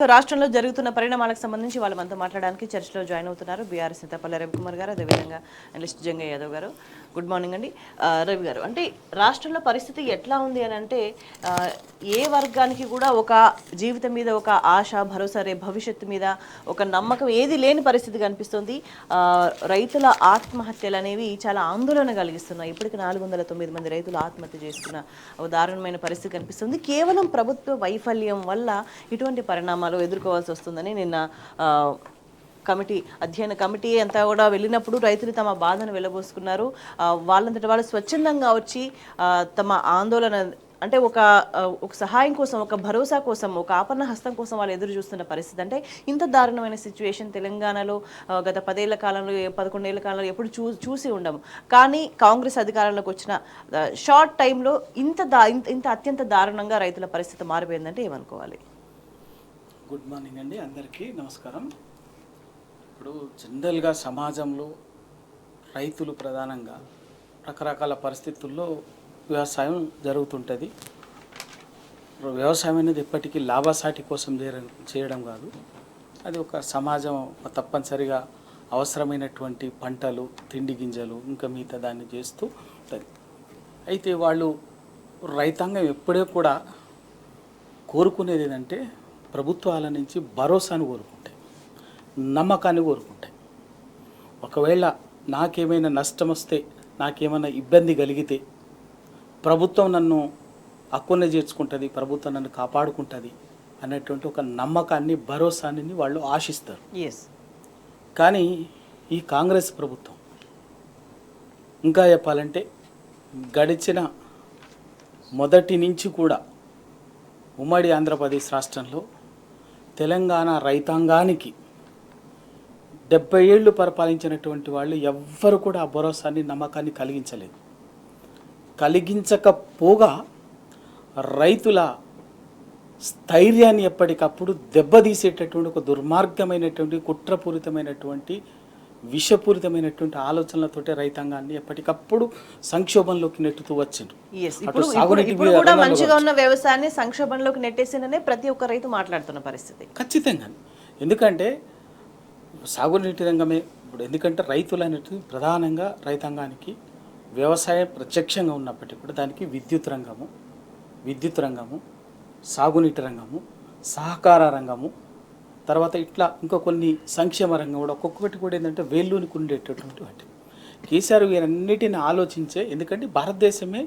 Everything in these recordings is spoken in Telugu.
రాష్ట్రంలో జరుగుతున్న పరిణామాలకు సంబంధించి వాళ్ళు మనతో మాట్లాడడానికి చర్చలో జాయిన్ అవుతున్నారు బీఆర్ఎస్ నేత పల్లె రవికుమార్ గారు, అదేవిధంగా అనలిస్ట్ జంగయ్య యాదవ్ గారు. గుడ్ మార్నింగ్ అండి. రవి గారు, అంటే రాష్ట్రంలో పరిస్థితి ఎట్లా ఉంది అని అంటే ఏ వర్గానికి కూడా ఒక జీవితం మీద ఒక ఆశ, భరోసా, రే భవిష్యత్తు మీద ఒక నమ్మకం ఏది లేని పరిస్థితి కనిపిస్తుంది. రైతుల ఆత్మహత్యలు అనేవి చాలా ఆందోళన కలిగిస్తున్నాయి. ఇప్పటికి 409 మంది రైతులు ఆత్మహత్య చేసుకున్న ఒక దారుణమైన పరిస్థితి కనిపిస్తుంది. కేవలం ప్రభుత్వ వైఫల్యం వల్ల ఇటువంటి పరిణామాలు ఎదుర్కోవాల్సి వస్తుందని నిన్న అధ్యయన కమిటీ అంతా కూడా వెళ్ళినప్పుడు రైతులు తమ బాధను వెళ్లబోసుకున్నారు. వాళ్ళంతటి వాళ్ళు స్వచ్ఛందంగా వచ్చి తమ ఆందోళన అంటే ఒక సహాయం కోసం, ఒక భరోసా కోసం, ఒక ఆపన్న హస్తం కోసం వాళ్ళు ఎదురు చూస్తున్న పరిస్థితి. అంటే ఇంత దారుణమైన సిచ్యువేషన్ తెలంగాణలో గత 10 ఏళ్ల కాలంలో, 11 ఏళ్ల కాలంలో ఎప్పుడు చూసి ఉండము. కానీ కాంగ్రెస్ అధికారంలోకి వచ్చిన షార్ట్ టైంలో ఇంత అత్యంత దారుణంగా రైతుల పరిస్థితి మారిపోయిందంటే ఏమనుకోవాలి? గుడ్ మార్నింగ్ అండి, అందరికీ నమస్కారం. ఇప్పుడు జనరల్గా సమాజంలో రైతులు ప్రధానంగా రకరకాల పరిస్థితుల్లో వ్యవసాయం జరుగుతుంటుంది. వ్యవసాయం అనేది ఎప్పటికీ లాభసాటి కోసం చేయడం కాదు, అది ఒక సమాజం తప్పనిసరిగా అవసరమైనటువంటి పంటలు, తిండి గింజలు, ఇంకా మిగతా దాన్ని చేస్తూ ఉంటుంది. అయితే వాళ్ళు రైతాంగం ఎప్పుడే కూడా కోరుకునేది ఏంటంటే ప్రభుత్వాల నుంచి భరోసాను కోరుకుంటాయి, నమ్మకాన్ని కోరుకుంటాయి. ఒకవేళ నాకేమైనా నష్టం వస్తే, నాకేమైనా ఇబ్బంది కలిగితే ప్రభుత్వం నన్ను హక్కునే చేర్చుకుంటుంది, ప్రభుత్వం నన్ను కాపాడుకుంటుంది అనేటువంటి ఒక నమ్మకాన్ని, భరోసాని వాళ్ళు ఆశిస్తారు. కానీ ఈ కాంగ్రెస్ ప్రభుత్వం ఇంకా చెప్పాలంటే గడిచిన మొదటి నుంచి కూడా ఉమ్మడి ఆంధ్రప్రదేశ్ రాష్ట్రంలో తెలంగాణ రైతాంగానికి 70 ఏళ్ళు పరిపాలించినటువంటి వాళ్ళు ఎవ్వరు కూడా ఆ భరోసాన్ని, నమ్మకాన్ని కలిగించకపోగా రైతుల స్థైర్యాన్ని ఎప్పటికప్పుడు దెబ్బతీసేటటువంటి ఒక దుర్మార్గమైనటువంటి, కుట్రపూరితమైనటువంటి, విషపూరితమైనటువంటి ఆలోచనలతోటే రైతాంగాన్ని ఎప్పటికప్పుడు సంక్షోభంలోకి నెట్టుతూ వచ్చిండ్రు. ఇప్పుడు కూడా మంచిగా ఉన్న వ్యవసాయాన్ని సంక్షోభంలోకి నెట్టేసిందనే ప్రతి ఒక్క రైతు మాట్లాడుతున్న పరిస్థితి. ఖచ్చితంగా, ఎందుకంటే సాగునీటి రంగమే ఇప్పుడు, ఎందుకంటే రైతులు అనేటివి ప్రధానంగా రైతాంగానికి వ్యవసాయం ప్రత్యక్షంగా ఉన్నప్పటికీ కూడా దానికి విద్యుత్ రంగము, సాగునీటి రంగము, సహకార రంగము, తర్వాత ఇట్లా ఇంకా కొన్ని సంక్షేమ రంగం కూడా ఒక్కొక్కటి కూడా ఏంటంటే వేళ్ళూనికి ఉండేటటువంటి వాటి. కేసీఆర్ వీరన్నిటిని ఆలోచించే, ఎందుకంటే భారతదేశమే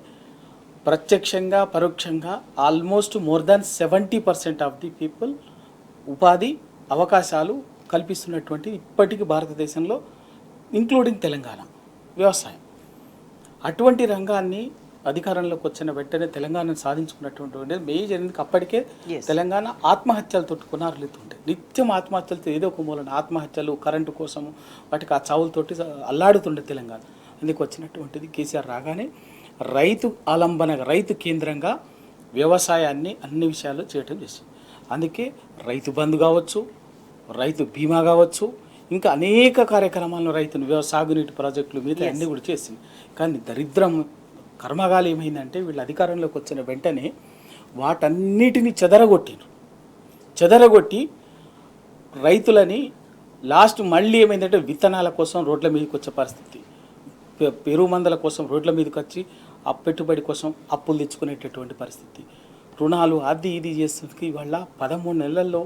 ప్రత్యక్షంగా పరోక్షంగా almost more than 70% of the people ఉపాధి అవకాశాలు కల్పిస్తున్నటువంటి ఇప్పటికీ భారతదేశంలో, ఇంక్లూడింగ్ తెలంగాణ వ్యవసాయం. అటువంటి రంగాన్ని అధికారంలోకి వచ్చిన వెంటనే తెలంగాణను సాధించుకున్నటువంటి మేజర్, ఎందుకు అప్పటికే తెలంగాణ ఆత్మహత్యలతో కొనారులుతుండే, నిత్యం ఆత్మహత్యలతో, ఏదో ఒక మూలన ఆత్మహత్యలు, కరెంటు కోసము, వాటికి ఆ చావులతోటి అల్లాడుతుండే తెలంగాణ. ఎందుకు వచ్చినటువంటిది కేసీఆర్ రాగానే రైతు ఆలంబనగా, రైతు కేంద్రంగా వ్యవసాయాన్ని అన్ని విషయాలు చేయటం చేసింది. అందుకే రైతు బంధు కావచ్చు, రైతు బీమా కావచ్చు, ఇంకా అనేక కార్యక్రమాలను రైతును సాగునీటి ప్రాజెక్టులు మీద అన్నీ కూడా చేసింది. కానీ దరిద్రం, కర్మగాలు ఏమైందంటే వీళ్ళు అధికారంలోకి వచ్చిన వెంటనే వాటన్నిటిని చెదరగొట్టి రైతులని లాస్ట్ మళ్ళీ ఏమైందంటే విత్తనాల కోసం రోడ్ల మీదకి వచ్చే పరిస్థితి, పెరుగు మందల కోసం రోడ్ల మీదకి వచ్చి ఆ పెట్టుబడి కోసం అప్పులు తెచ్చుకునేటటువంటి పరిస్థితి, రుణాలు అది ఇది చేస్తుంది. ఇవాళ 13 నెలల్లో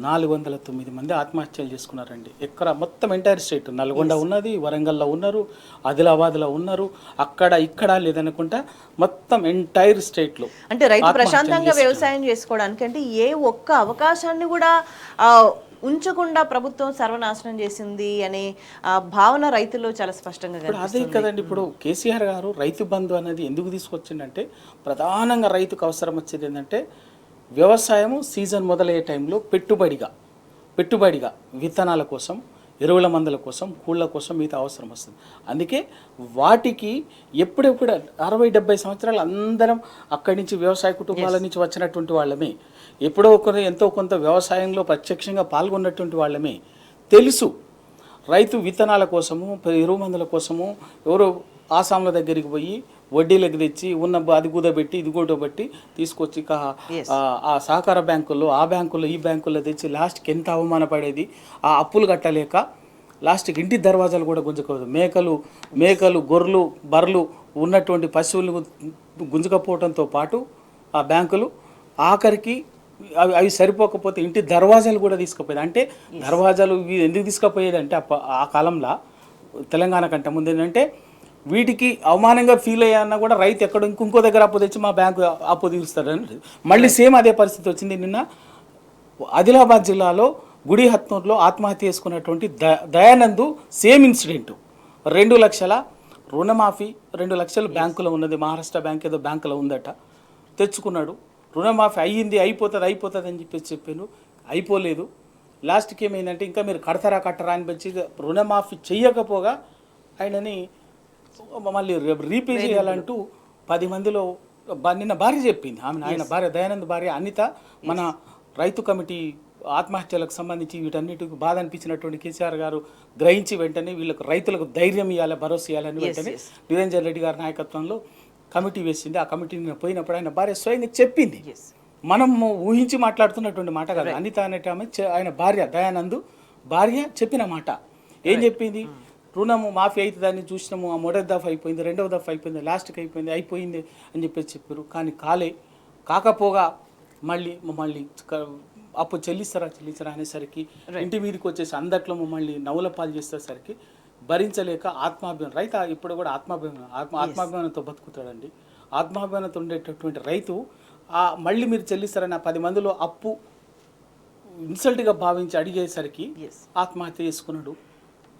409 మంది ఆత్మహత్యలు చేసుకున్నారండి. ఎక్కడ మొత్తం ఎంటైర్ స్టేట్, నల్గొండ ఉన్నది, వరంగల్లో ఉన్నారు, ఆదిలాబాద్లో ఉన్నారు, అక్కడ ఇక్కడ లేదనుకుంటా మొత్తం ఎంటైర్ స్టేట్లో. అంటే రైతు ప్రశాంతంగా వ్యవసాయం చేసుకోవడానికి అంటే ఏ ఒక్క అవకాశాన్ని కూడా ఉంచకుండా ప్రభుత్వం సర్వనాశనం చేసింది అనే భావన రైతుల్లో చాలా స్పష్టంగా. అదే కదండి, ఇప్పుడు కేసీఆర్ గారు రైతు బంధు అనేది ఎందుకు తీసుకొచ్చిందంటే ప్రధానంగా రైతుకు అవసరం వచ్చేది ఏంటంటే వ్యవసాయము సీజన్ మొదలయ్యే టైంలో పెట్టుబడిగా విత్తనాల కోసం, ఎరువుల మందుల కోసం, కూళ్ళ కోసం మిగతా అవసరం వస్తుంది. అందుకే వాటికి ఎప్పుడెప్పుడు 60-70 సంవత్సరాలు అందరం అక్కడి నుంచి వ్యవసాయ కుటుంబాల నుంచి వచ్చినటువంటి వాళ్ళమే, ఎప్పుడో ఎంతో కొంత వ్యవసాయంలో ప్రత్యక్షంగా పాల్గొన్నటువంటి వాళ్ళమే తెలుసు. రైతు విత్తనాల కోసము, ఎరువు మందుల కోసము ఎవరో ఆసాంల దగ్గరికి పోయి వడ్డీలకు తెచ్చి ఉన్న అది కుదబెట్టి ఇది కూడబెట్టి తీసుకొచ్చి ఆ సహకార బ్యాంకుల్లో ఆ బ్యాంకుల్లో ఈ బ్యాంకుల్లో తెచ్చి లాస్ట్కి ఎంత అవమానపడేది. ఆ అప్పులు కట్టలేక లాస్ట్కి ఇంటి దర్వాజాలు కూడా గుంజుకోదు. మేకలు గొర్రెలు బర్రెలు ఉన్నటువంటి పశువులను గుంజుకపోవడంతో పాటు ఆ బ్యాంకులు ఆఖరికి అవి సరిపోకపోతే ఇంటి దర్వాజాలు కూడా తీసుకుపోయేది. అంటే దర్వాజాలు ఎందుకు తీసుకుపోయేది అంటే ఆ కాలంలో తెలంగాణ కంటే ముందు ఏంటంటే వీటికి అవమానంగా ఫీల్ అయ్యాన్నా కూడా రైతు ఎక్కడ ఇంకో దగ్గర అప్పు తెచ్చి మా బ్యాంకు అప్పు తీరుస్తాడని మళ్ళీ సేమ్ అదే పరిస్థితి వచ్చింది. నిన్న ఆదిలాబాద్ జిల్లాలో గుడి హత్నూరులో ఆత్మహత్య చేసుకున్నటువంటి దయానంద్ సేమ్ ఇన్సిడెంట్. 2 లక్షల రుణమాఫీ 2 లక్షలు బ్యాంకులో ఉన్నది, మహారాష్ట్ర బ్యాంక్ ఏదో బ్యాంకులో ఉందట, తెచ్చుకున్నాడు. రుణమాఫీ అయిపోతుంది అని చెప్పాను, అయిపోలేదు. లాస్ట్కి ఏమైందంటే ఇంకా మీరు కట్టరా అని వచ్చి రుణమాఫీ చెయ్యకపోగా ఆయనని మళ్ళీ రీపే చేయాలంటూ 10 మందిలో నిన్న భార్య చెప్పింది. ఆయన భార్య దయానంద్ భార్య అనిత మన రైతు కమిటీ ఆత్మహత్యలకు సంబంధించి వీటన్నిటికి బాధ అనిపించినటువంటి కేసీఆర్ గారు గ్రహించి వెంటనే వీళ్ళకు రైతులకు ధైర్యం ఇవ్వాలి, భరోసా ఇవ్వాలని వెంటనే నిరంజన్ రెడ్డి గారి నాయకత్వంలో కమిటీ వేసింది. ఆ కమిటీ పోయినప్పుడు ఆయన భార్య స్వయంగా చెప్పింది. మనం ఊహించి మాట్లాడుతున్నటువంటి మాట కాదు. అనిత అనేట ఆమె ఆయన భార్య దయానంద్ భార్య చెప్పిన మాట. ఏం చెప్పింది? రుణము మాఫీ అవుతుందని చూసినాము, ఆ మొదటి దఫా అయిపోయింది, 2వ దఫా అయిపోయింది, లాస్ట్కి అయిపోయింది అని చెప్పారు. కానీ కాకపోగా మళ్ళీ అప్పు చెల్లిస్తారా అనేసరికి ఇంటి మీదకి వచ్చేసి అందట్లో మమ్మల్ని నవ్వులపాలు చేసేసరికి భరించలేక ఆత్మాభిమానం రైతు ఇప్పుడు కూడా ఆత్మాభిమానంతో బతుకుతాడండి. ఆత్మాభిమానంతో ఉండేటటువంటి రైతు మళ్ళీ మీరు చెల్లిస్తారని 10 మందిలో అప్పు ఇన్సల్ట్గా భావించి అడిగేసరికి ఆత్మహత్య చేసుకున్నాడు.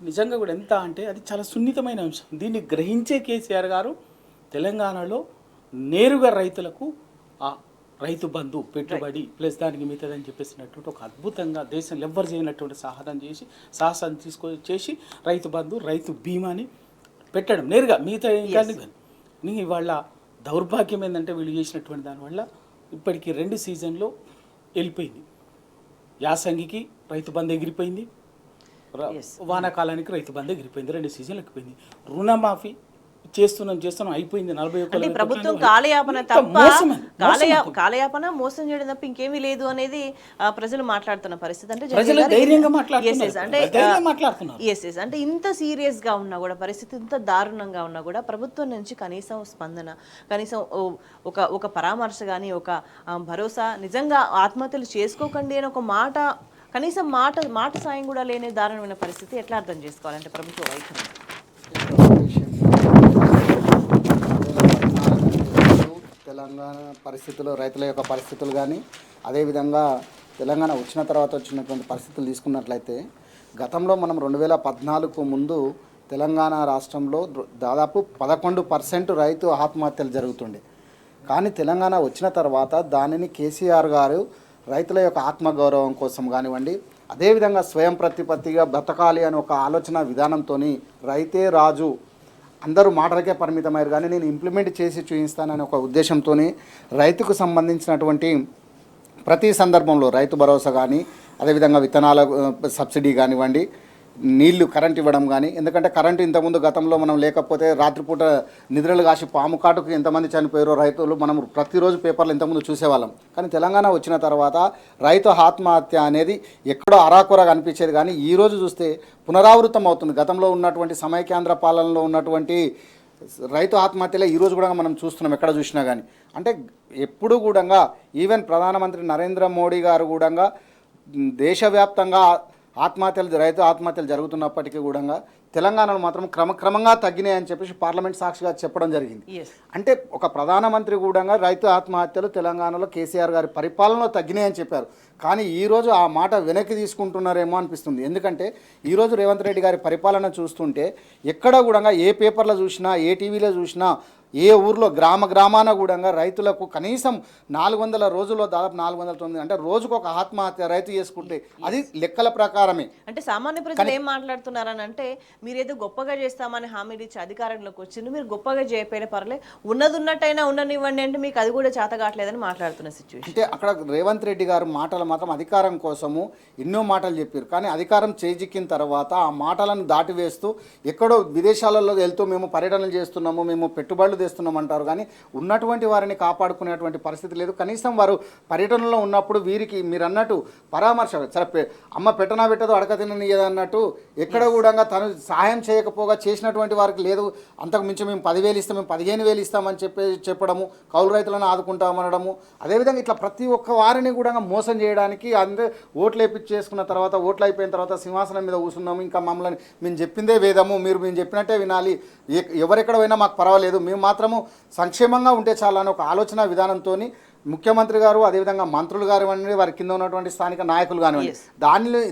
నిజంగా కూడా ఎంత అంటే అది చాలా సున్నితమైన అంశం. దీన్ని గ్రహించే కేసీఆర్ గారు తెలంగాణలో నేరుగా రైతులకు ఆ రైతు బంధు పెట్టుబడి ప్లస్ దానికి మిగతాదని చెప్పేసినటువంటి ఒక అద్భుతంగా దేశంలో ఎవ్వరు చేయనటువంటి సాహసాన్ని చేసి రైతు బంధు రైతు బీమాని పెట్టడం నేరుగా మిగతా కానీ వాళ్ళ దౌర్భాగ్యం ఏంటంటే వీళ్ళు చేసినటువంటి దానివల్ల ఇప్పటికీ 2 సీజన్లో వెళ్ళిపోయింది. యాసంగికి రైతు బంధు ఎగిరిపోయింది, వానాకాలానికి రైతు బంధు ఎగిరిపోయింది, 2 సీజన్లు ఎక్కిపోయింది. రుణమాఫీ చేస్తున్నాం అయిపోయింది. 41 ప్రభుత్వం కాలయాపన మోసం చేయడం తప్ప ఇంకేమీ లేదు అనేది ప్రజలు మాట్లాడుతున్న పరిస్థితి. అంటే ఇంత సీరియస్ గా ఉన్నా కూడా, పరిస్థితి ఇంత దారుణంగా ఉన్నా కూడా ప్రభుత్వం నుంచి కనీసం స్పందన, కనీసం ఒక పరామర్శ కానీ ఒక భరోసా, నిజంగా ఆత్మహత్యలు చేసుకోకండి అని ఒక మాట, కనీసం మాట సాయం కూడా లేని దారుణమైన పరిస్థితి ఎట్లా అర్థం చేసుకోవాలంటే ప్రభుత్వ వైఖరి? తెలంగాణ పరిస్థితులు, రైతుల యొక్క పరిస్థితులు కానీ అదేవిధంగా తెలంగాణ వచ్చిన తర్వాత వచ్చినటువంటి పరిస్థితులు తీసుకున్నట్లయితే గతంలో మనం 2014కు ముందు తెలంగాణ రాష్ట్రంలో దాదాపు 11% రైతు ఆత్మహత్యలు జరుగుతుండే. కానీ తెలంగాణ వచ్చిన తర్వాత దానిని కేసీఆర్ గారు రైతుల యొక్క ఆత్మగౌరవం కోసం కానివ్వండి, అదేవిధంగా స్వయం ప్రతిపత్తిగా బ్రతకాలి అని ఒక ఆలోచన విధానంతో రైతే రాజు, అందరూ మాటలకే పరిమితమయ్యారు కానీ నేను ఇంప్లిమెంట్ చేసి చూపిస్తానని ఒక ఉద్దేశంతో రైతుకు సంబంధించినటువంటి ప్రతి సందర్భంలో రైతు భరోసా కానీ, అదేవిధంగా విత్తనాల సబ్సిడీ కానివ్వండి, నీళ్లు కరెంట్ ఇవ్వడం కానీ, ఎందుకంటే కరెంటు ఇంతకుముందు గతంలో మనం లేకపోతే రాత్రిపూట నిద్రలు కాసి పాము కాటుకు ఎంతమంది చనిపోయారో రైతులు మనం ప్రతిరోజు పేపర్లు ఇంతకుముందు చూసేవాళ్ళం. కానీ తెలంగాణ వచ్చిన తర్వాత రైతు ఆత్మహత్య అనేది ఎక్కడో అరాకొరగా అనిపించేది కానీ ఈరోజు చూస్తే పునరావృతం అవుతుంది. గతంలో ఉన్నటువంటి సమైక్యాంధ్ర పాలనలో ఉన్నటువంటి రైతు ఆత్మహత్యలే ఈరోజు కూడా మనం చూస్తున్నాం ఎక్కడ చూసినా కానీ. అంటే ఎప్పుడు కూడా ఈవెన్ ప్రధానమంత్రి నరేంద్ర మోడీ గారు కూడా దేశవ్యాప్తంగా రైతు ఆత్మహత్యలు జరుగుతున్నప్పటికీ కూడా తెలంగాణలో మాత్రం క్రమక్రమంగా తగ్గినాయని చెప్పేసి పార్లమెంట్ సాక్షిగా చెప్పడం జరిగింది. అంటే ఒక ప్రధానమంత్రి కూడా రైతు ఆత్మహత్యలు తెలంగాణలో కేసీఆర్ గారి పరిపాలనలో తగ్గినాయని చెప్పారు. కానీ ఈరోజు ఆ మాట వెనక్కి తీసుకుంటున్నారేమో అనిపిస్తుంది. ఎందుకంటే ఈరోజు రేవంత్ రెడ్డి గారి పరిపాలన చూస్తుంటే ఎక్కడ కూడా ఏ పేపర్లో చూసినా, ఏ టీవీలో చూసినా, ఏ ఊర్లో గ్రామాన కూడా రైతులకు కనీసం 400 రోజుల్లో దాదాపు 409 అంటే రోజుకు ఒక ఆత్మహత్య రైతు చేసుకుంటే అది లెక్కల ప్రకారమే. అంటే సామాన్య ప్రజలు ఏం మాట్లాడుతున్నారని అంటే మీరేదో గొప్పగా చేస్తామని హామీలు ఇచ్చి అధికారంలోకి వచ్చింది, మీరు గొప్పగా చేయకపోయినా పర్లే, ఉన్నది ఉన్నట్టయినా ఉండనివ్వండి అంటే మీకు అది కూడా చేత కావట్లేదని మాట్లాడుతున్న సిచ్యువేషన్. అంటే అక్కడ రేవంత్ రెడ్డి గారు మాటలు మాత్రం అధికారం కోసము ఎన్నో మాటలు చెప్పారు, కానీ అధికారం చేజిక్కిన తర్వాత ఆ మాటలను దాటివేస్తూ ఎక్కడో విదేశాలలో వెళ్తూ మేము పర్యటనలు చేస్తున్నాము, మేము పెట్టుబడులు తెస్తున్నాం అంటారు, కానీ ఉన్నటువంటి వారిని కాపాడుకునేటువంటి పరిస్థితి లేదు. కనీసం వారు పర్యటనలో ఉన్నప్పుడు వీరికి మీరు అన్నట్టు పరామర్శ సరే అమ్మ పెట్టనా పెట్టదో అడక తిననీయదు అన్నట్టు ఎక్కడ కూడా తను సహాయం చేయకపోగా చేసినటువంటి వారికి లేదు, అంతకు మించి మేము 10,000 ఇస్తాం, మేము 15,000 ఇస్తామని చెప్పడము, కౌలు రైతులను ఆదుకుంటామనడము, అదేవిధంగా ఇట్లా ప్రతి ఒక్క వారిని కూడా మోసం చేయడానికి అందరూ ఓట్లు వేయించేసుకున్న తర్వాత ఓట్లు అయిపోయిన తర్వాత సింహాసనం మీద కూర్చున్నాము, ఇంకా మమ్మల్ని మేము చెప్పిందే వేదము, మేము చెప్పినట్టే వినాలి, ఎవరెక్కడ పోయినా మాకు పర్వాలేదు, మేము మాత్రము సంక్షేమంగా ఉంటే చాలా అని ఒక ఆలోచన విధానంతో ముఖ్యమంత్రి గారు అదేవిధంగా మంత్రులు కానివ్వండి, వారి కింద ఉన్నటువంటి స్థానిక నాయకులు కానివ్వండి,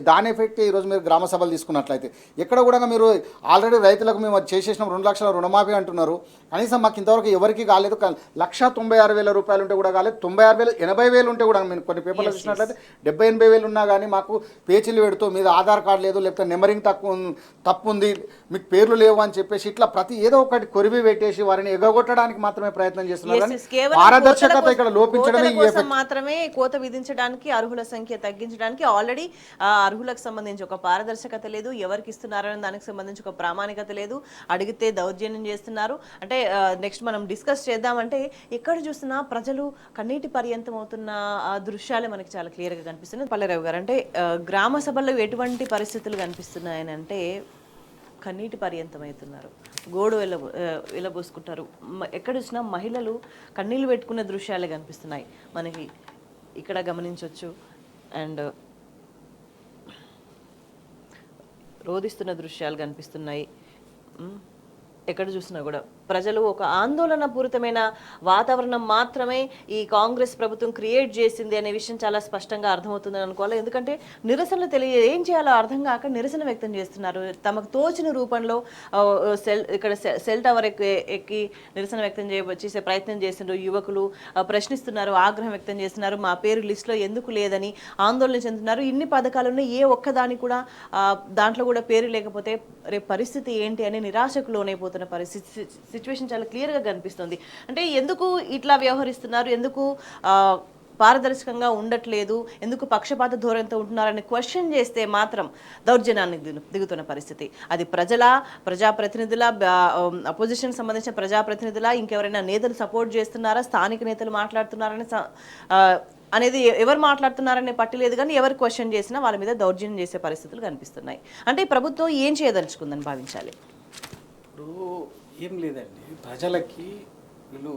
దాని ఎఫెక్ట్ ఈరోజు మీరు గ్రామ సభలు తీసుకున్నట్లయితే ఎక్కడ కూడా మీరు ఆల్రెడీ రైతులకు మేము చేసేసిన 2 లక్షల రుణమాఫీ అంటున్నారు, కనీసం మాకు ఇంతవరకు ఎవరికి కాలేదు, 1,96,000 రూపాయలు ఉంటే కూడా కాలేదు, 96,000 80,000 ఉంటే కూడా మేము కొన్ని పేపర్లో చూసినట్లయితే 70,000 ఉన్నా కానీ మాకు పేచీలు పెడుతూ మీద ఆధార్ కార్డు లేదు, లేకపోతే నెంబరింగ్ తప్పు ఉంది, మీకు పేర్లు లేవు అని చెప్పేసి ఇట్లా ప్రతి ఏదో ఒకటి కొరివి పెట్టేసి వారిని ఎగగొట్టడానికి మాత్రమే ప్రయత్నం చేస్తున్నారు, కానీ పారదర్శకత ఇక్కడ లోపించడమే మాత్రమే కోత విధించడానికి, అర్హుల సంఖ్య తగ్గించడానికి ఆల్రెడీ అర్హులకు సంబంధించి ఒక పారదర్శకత లేదు, ఎవరికి ఇస్తున్నారని దానికి సంబంధించి ఒక ప్రామాణికత లేదు, అడిగితే దౌర్జన్యం చేస్తున్నారు. అంటే నెక్స్ట్ మనం డిస్కస్ చేద్దామంటే ఎక్కడ చూసినా ప్రజలు కన్నీటి పర్యంతం అవుతున్న దృశ్యాలే మనకి చాలా క్లియర్గా కనిపిస్తున్నాయి. పల్లెరావు గారు, అంటే గ్రామ సభల్లో ఎటువంటి పరిస్థితులు కనిపిస్తున్నాయని అంటే కన్నీటి పర్యంతం అవుతున్నారు, గోడు వెళ్ళబోసుకుంటారు, ఎక్కడ చూసినా మహిళలు కన్నీళ్ళు పెట్టుకునే దృశ్యాలే కనిపిస్తున్నాయి మనకి ఇక్కడ గమనించవచ్చు. అండ్ రోదిస్తున్న దృశ్యాలు కనిపిస్తున్నాయి. ఎక్కడ చూసినా కూడా ప్రజలు ఒక ఆందోళన పూరితమైన వాతావరణం మాత్రమే ఈ కాంగ్రెస్ ప్రభుత్వం క్రియేట్ చేసింది అనే విషయం చాలా స్పష్టంగా అర్థమవుతుందని అనుకోవాలి. ఎందుకంటే నిరసనలు ఏం చేయాలో అర్థం కాక నిరసన వ్యక్తం చేస్తున్నారు. తమకు తోచిన రూపంలో ఇక్కడ సెల్ టవర్ ఎక్కి నిరసన వ్యక్తం చేసే ప్రయత్నం చేసిండ్రు యువకులు, ప్రశ్నిస్తున్నారు, ఆగ్రహం వ్యక్తం చేస్తున్నారు, మా పేరు లిస్టులో ఎందుకు లేదని ఆందోళన చెందుతున్నారు. ఇన్ని పథకాలున్న ఏ ఒక్కదాని కూడా దాంట్లో కూడా పేరు లేకపోతే రేపు పరిస్థితి ఏంటి అని నిరాశకు లోనైపోతున్న పరిస్థితి సిచ్యువేషన్ చాలా క్లియర్గా కనిపిస్తుంది. అంటే ఎందుకు ఇట్లా వ్యవహరిస్తున్నారు, ఎందుకు పారదర్శకంగా ఉండట్లేదు, ఎందుకు పక్షపాత ధోరణితో ఉంటున్నారని క్వశ్చన్ చేస్తే మాత్రం దౌర్జన్యానికి దిగుతున్న పరిస్థితి. అది ప్రజాప్రతినిధుల, అపోజిషన్ సంబంధించిన ప్రజాప్రతినిధుల, ఇంకెవరైనా నేతలు సపోర్ట్ చేస్తున్నారా, స్థానిక నేతలు మాట్లాడుతున్నారని అనేది ఎవరు మాట్లాడుతున్నారనే పట్టలేదు, కానీ ఎవరు క్వశ్చన్ చేసినా వాళ్ళ మీద దౌర్జన్యం చేసే పరిస్థితులు కనిపిస్తున్నాయి. అంటే ఈ ప్రభుత్వం ఏం చేయదలుచుకుందని భావించాలి? ఇప్పుడు ఏం లేదండి, ప్రజలకి వీళ్ళు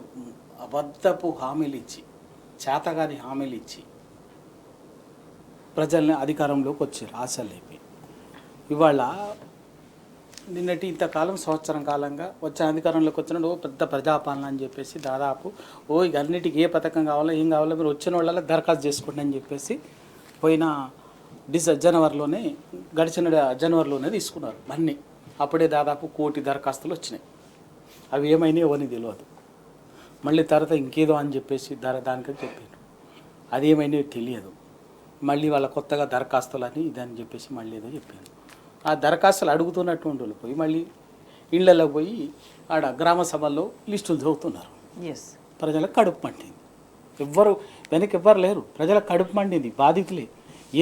అబద్ధపు హామీలు ఇచ్చి, చేతగాని హామీలు ఇచ్చి ప్రజల్ని అధికారంలోకి వచ్చారు ఆశలు లేపి. ఇవాళ నిన్నటి ఇంతకాలం సంవత్సరం కాలంగా వచ్చే అధికారంలోకి వచ్చిన పెద్ద ప్రజాపాలన అని చెప్పేసి దాదాపు ఇక అన్నిటికీ ఏ పథకం కావాలో ఏం కావాలో మీరు వచ్చిన వాళ్ళ దరఖాస్తు చేసుకోండి అని చెప్పేసి పోయిన గడిచిన జనవరిలోనే తీసుకున్నారు అన్నీ. అప్పుడే దాదాపు 1 కోటి దరఖాస్తులు వచ్చినాయి. అవి ఏమైనా ఎవరిని తెలియదు. మళ్ళీ తర్వాత ఇంకేదో అని చెప్పేసి దానికని చెప్పారు, అది ఏమైనా తెలియదు. మళ్ళీ వాళ్ళ కొత్తగా దరఖాస్తులని ఇదని చెప్పేసి మళ్ళీ ఏదో చెప్పారు. ఆ దరఖాస్తులు అడుగుతున్నటువంటి వాళ్ళు పోయి మళ్ళీ ఇళ్లలో పోయి ఆడ గ్రామ సభల్లో లిస్టులు చదువుతున్నారు. ప్రజలకు కడుపు మండింది. వెనక్కి ఎవ్వరు లేరు. ప్రజలకు కడుపు మండింది, బాధితులే.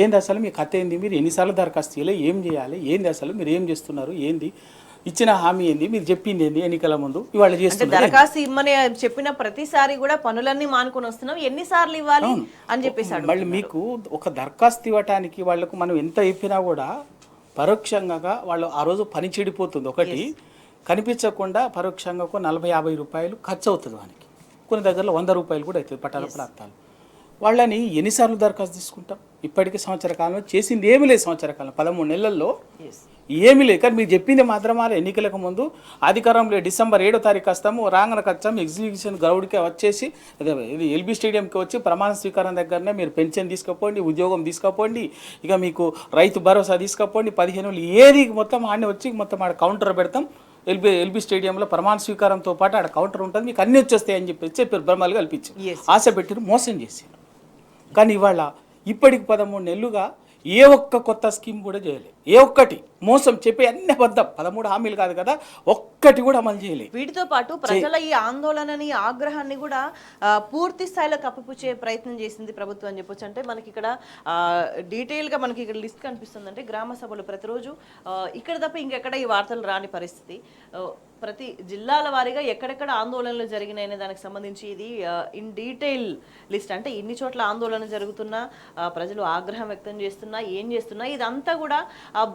ఏంది అసలు మీ కథ ఏంది, మీరు ఎన్నిసార్లు దరఖాస్తు చేయాలి, ఏం చేయాలి, ఏంది అసలు మీరు ఏం చేస్తున్నారు, ఏంది ఇచ్చిన హామీ ఏంది, మీరు చెప్పింది ఏంది ఎన్నికల ముందు, ఇవాళ చేస్తున్నారు. దరఖాస్తు ఇమ్మని చెప్పిన ప్రతిసారి కూడా పనులన్నీ మానుకొని వస్తున్నాం, ఎన్నిసార్లు ఇవ్వాలి అని చెప్పేసి మళ్ళీ మీకు ఒక దరఖాస్తు ఇవ్వటానికి వాళ్ళకు మనం ఎంత చెప్పినా కూడా పరోక్షంగా వాళ్ళు ఆ రోజు పని చెడిపోతుంది. ఒకటి కనిపించకుండా పరోక్షంగా ఒక 40-50 రూపాయలు ఖర్చు అవుతుంది వానికి. కొన్ని దగ్గరలో 100 రూపాయలు కూడా అవుతుంది పట్టణ ప్రాంతాలు. వాళ్ళని ఎన్నిసార్లు దరఖాస్తు తీసుకుంటాం? ఇప్పటికీ సంవత్సర కాలంలో చేసింది ఏమీ లేదు. సంవత్సర కాలం 13 నెలల్లో ఏమీ లేదు. కానీ మీరు చెప్పింది మాత్రం ఎన్నికలకు ముందు అధికారంలో డిసెంబర్ 7వ తారీఖు వస్తాము, రాంగనకు వచ్చాము, ఎగ్జిబిషన్ గ్రౌండ్కి వచ్చేసి ఇది ఎల్బీ స్టేడియంకి వచ్చి ప్రమాణ స్వీకారం దగ్గరనే మీరు పెన్షన్ తీసుకపోండి, ఉద్యోగం తీసుకపోండి, ఇక మీకు రైతు భరోసా తీసుకపోండి, 15 ఏది మొత్తం ఆడనే వచ్చి మొత్తం ఆడ కౌంటర్ పెడతాం. ఎల్బీ స్టేడియంలో ప్రమాణ స్వీకారంతో పాటు ఆడ కౌంటర్ ఉంటుంది, మీకు అన్నీ వచ్చేస్తాయని చెప్పారు. బ్రహ్మలు కల్పించి ఆశ పెట్టారు, మోసం చేశారు. కానీ ఇవాళ ఇప్పటికి 13 నెలలుగా ఏ ఒక్క కొత్త స్కీమ్ కూడా చేయలేదు. ఏ ఒక్కటి మోసం చెప్పే అన్ని అబద్ధం. 13 హామీలు కాదు కదా, ఒక్కటి కూడా అమలు చేయలేదు. వీటితో పాటు ప్రజల ఈ ఆందోళనని ఆగ్రహాన్ని కూడా పూర్తి స్థాయిలో కప్పిపుచ్చే ప్రయత్నం చేసింది ప్రభుత్వం అని చెప్పొచ్చు. అంటే మనకి ఇక్కడ డీటెయిల్గా మనకి ఇక్కడ లిస్ట్ కనిపిస్తుంది. అంటే గ్రామ సభలు ప్రతిరోజు ఇక్కడ తప్ప ఇంకెక్కడ ఈ వార్తలు రాని పరిస్థితి. ప్రతి జిల్లాల వారీగా ఎక్కడెక్కడ ఆందోళనలు జరిగినాయనే దానికి సంబంధించి ఇది ఇన్ డీటెయిల్ లిస్ట్. అంటే ఇన్ని చోట్ల ఆందోళన జరుగుతున్నా, ప్రజలు ఆగ్రహం వ్యక్తం చేస్తున్నా, ఏం చేస్తున్నా ఇదంతా కూడా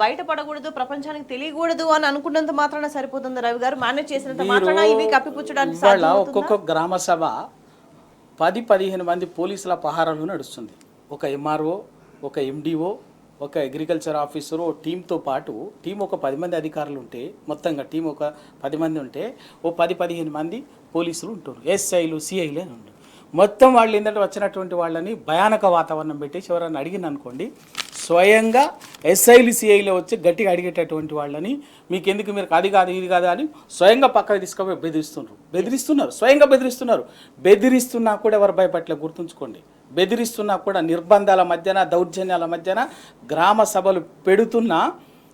బయటపడకూడదు, ప్రపంచానికి తెలియకూడదు అని అనుకున్నంత మాత్రాన సరిపోతుంది రవి గారు? మేనేజ్ చేసినంత మాత్రాన ఇవి కప్పిపుచ్చడానికి ఒక్కొక్క గ్రామ సభ 10-15 మంది పోలీసుల పహారాలు నడుస్తుంది. ఒక ఎంఆర్ఓ, ఒక ఎండిఓ, ఒక అగ్రికల్చర్ ఆఫీసరు, టీంతో పాటు టీం ఒక 10 మంది అధికారులు ఉంటే, మొత్తంగా టీం ఒక 10 మంది ఉంటే ఓ 10-15 మంది పోలీసులు ఉంటారు, ఎస్ఐలు సిఐలు అని ఉంటారు. మొత్తం వాళ్ళు ఏంటంటే వచ్చినటువంటి వాళ్ళని భయానక వాతావరణం పెట్టేసి ఎవరైనా అడిగిన అనుకోండి, స్వయంగా ఎస్ఐలు సిఐలు వచ్చి గట్టిగా అడిగేటటువంటి వాళ్ళని మీకు ఎందుకు, మీరు అది కాదు ఇది కాదు అని స్వయంగా పక్కకు తీసుకుపోయి బెదిరిస్తున్నారు, స్వయంగా బెదిరిస్తున్నా కూడా ఎవరు భయపడలే. గుర్తుంచుకోండి, బెదిరిస్తున్నా కూడా నిర్బంధాల మధ్యన, దౌర్జన్యాల మధ్యన గ్రామ సభలు పెడుతున్నా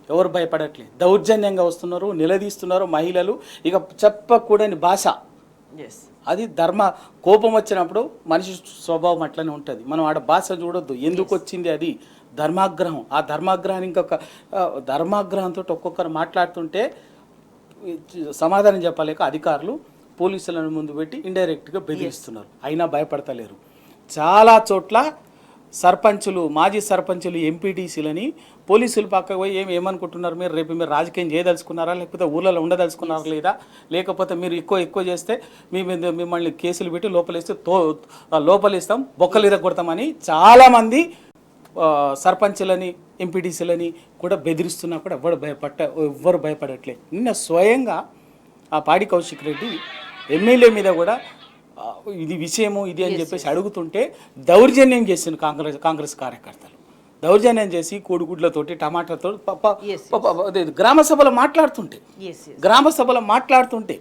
ఎవరు భయపడట్లేదు. దౌర్జన్యంగా వస్తున్నారు, నిలదీస్తున్నారు మహిళలు. ఇక చెప్పకూడని భాష, అది కోపం వచ్చినప్పుడు మనిషి స్వభావం అట్లనే ఉంటుంది. మనం ఆడ భాష చూడొద్దు, ఎందుకు వచ్చింది అది ధర్మాగ్రహం. ఆ ధర్మాగ్రహాన్ని ఇంకొక ధర్మాగ్రహంతో ఒక్కొక్కరు మాట్లాడుతుంటే సమాధానం చెప్పలేక అధికారులు పోలీసులను ముందు పెట్టి ఇండైరెక్ట్గా బెదిరిస్తున్నారు, అయినా భయపడతలేరు. చాలా చోట్ల సర్పంచులు, మాజీ సర్పంచులు, ఎంపీటీసీలని పోలీసులు పక్కకు పోయి ఏమనుకుంటున్నారు, రేపు మీరు రాజకీయం చేయదలుచుకున్నారా, లేకపోతే ఊళ్ళలో ఉండదలుచుకున్నారా లేదా, లేకపోతే మీరు ఎక్కువ చేస్తే మిమ్మల్ని కేసులు పెట్టి లోపలిస్తాం, బొక్కలు ఇరగొడతామని చాలామంది సర్పంచులని, ఎంపీటీసీలని కూడా బెదిరిస్తున్నా కూడా ఎవ్వరు భయపడట్లేదు. నిన్న స్వయంగా ఆ పాడి కౌశిక్ రెడ్డి ఎమ్మెల్యే మీద కూడా ఇది విషయము ఇది అని చెప్పేసి అడుగుతుంటే దౌర్జన్యం చేసింది కాంగ్రెస్ కార్యకర్తలు. దౌర్జన్యం చేసి కోడిగుడ్లతోటి, టమాటాతో గ్రామ సభలో మాట్లాడుతుంటే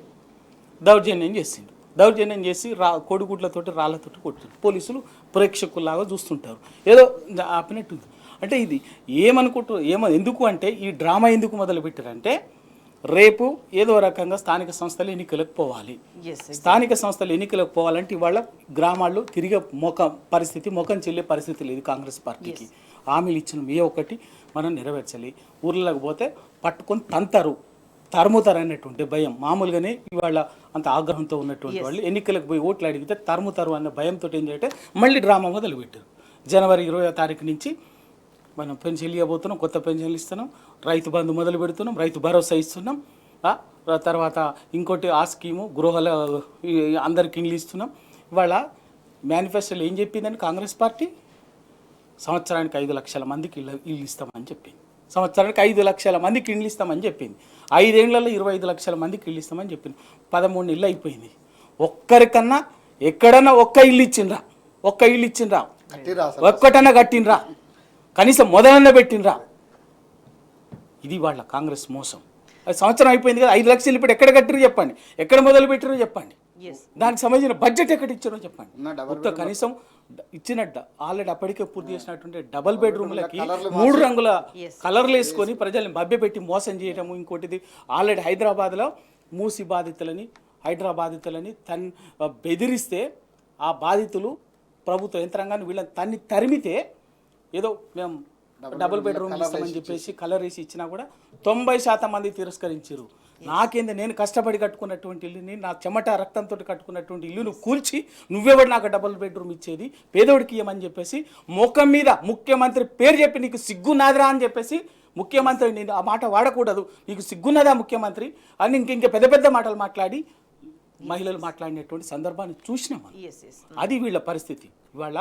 దౌర్జన్యం చేసింది. దౌర్జన్యం చేసి కోడిగుడ్లతోటి, రాళ్లతోటి కొడుతుంది. పోలీసులు ప్రేక్షకుల్లాగా చూస్తుంటారు, ఏదో ఆపినట్టుంది. అంటే ఇది ఎందుకు అంటే ఈ డ్రామా ఎందుకు మొదలుపెట్టారంటే, రేపు ఏదో రకంగా స్థానిక సంస్థలు ఎన్నికలకు పోవాలి. స్థానిక సంస్థలు ఎన్నికలకు పోవాలంటే ఇవాళ గ్రామాల్లో తిరిగే ముఖం చెల్లే పరిస్థితి లేదు కాంగ్రెస్ పార్టీకి. హామీలు ఇచ్చిన ఒకటి మనం నెరవేర్చాలి. ఊర్లకు పోతే పట్టుకొని తరుముతారు అన్నటువంటి భయం. మామూలుగానే ఇవాళ అంత ఆగ్రహంతో ఉన్నటువంటి వాళ్ళు ఎన్నికలకు పోయి ఓట్లు అడిగితే తరుముతారు అన్న భయంతో ఏం చేయంటే మళ్ళీ డ్రామా మొదలుపెట్టారు. జనవరి 20వ తారీఖు నుంచి మనం పెన్షన్లు ఇవ్వబోతున్నాం, కొత్త పెన్షన్లు ఇస్తున్నాం, రైతు బంధు మొదలు పెడుతున్నాం, రైతు భరోసా ఇస్తున్నాం, తర్వాత ఇంకోటి ఆ స్కీము గృహాల అందరికి ఇల్లు ఇస్తున్నాం. ఇవాళ మేనిఫెస్టోలో ఏం చెప్పిందని కాంగ్రెస్ పార్టీ, సంవత్సరానికి 5 లక్షల మందికి ఇల్లు ఇస్తామని చెప్పింది. సంవత్సరానికి 5 లక్షల మందికి ఇల్లు ఇస్తామని చెప్పింది. 5 ఏళ్లలో 25 లక్షల మందికి ఇల్లు ఇస్తామని చెప్పింది. 13 ఇళ్ళు అయిపోయింది. ఒక్కరికన్నా ఎక్కడన్నా ఒక్క ఇల్లు ఇచ్చిండ్రా, ఒక్కటన్నా కట్టినరా, కనీసం మొదలన్న పెట్టినరా? ఇది వాళ్ళ కాంగ్రెస్ మోసం. అది సంవత్సరం అయిపోయింది కదా, 5 లక్షలు ఇప్పుడు ఎక్కడ కట్టిరో చెప్పండి, ఎక్కడ మొదలు పెట్టిరో చెప్పండి, దానికి సంబంధించిన బడ్జెట్ ఎక్కడ ఇచ్చారో చెప్పండి. కనీసం ఇచ్చినట్టు ఆల్రెడీ అప్పటికే పూర్తి చేసినటువంటి డబల్ బెడ్రూమ్లకి 3 రంగుల కలర్లు వేసుకొని ప్రజల్ని మభ్యపెట్టి మోసం చేయటము. ఇంకోటిది ఆల్రెడీ హైదరాబాద్లో మూసి బాధితులని బెదిరిస్తే ఆ బాధితులు ప్రభుత్వ యంత్రాంగాన్ని వీళ్ళని తరిమితే ఏదో మేము డబుల్ బెడ్రూమ్ ఇస్తామని చెప్పేసి కలర్ వేసి ఇచ్చినా కూడా 90% మంది తిరస్కరించారు. నాకేంది, నేను కష్టపడి కట్టుకున్నటువంటి ఇల్లుని, నా చెమట రక్తంతో కట్టుకున్నటువంటి ఇల్లును కూల్చి నువ్వెవడు నాకు డబుల్ బెడ్రూమ్ ఇచ్చేది, పేదోడికి ఇవ్వమని చెప్పేసి ముఖం మీద ముఖ్యమంత్రి పేరు చెప్పి నీకు సిగ్గునాదరా అని చెప్పేసి, ముఖ్యమంత్రి నేను ఆ మాట వాడకూడదు, నీకు సిగ్గున్నదా ముఖ్యమంత్రి అని ఇంక పెద్ద పెద్ద మాటలు మాట్లాడి మహిళలు మాట్లాడినటువంటి సందర్భాన్ని చూసినాం. అది వీళ్ళ పరిస్థితి. ఇవాళ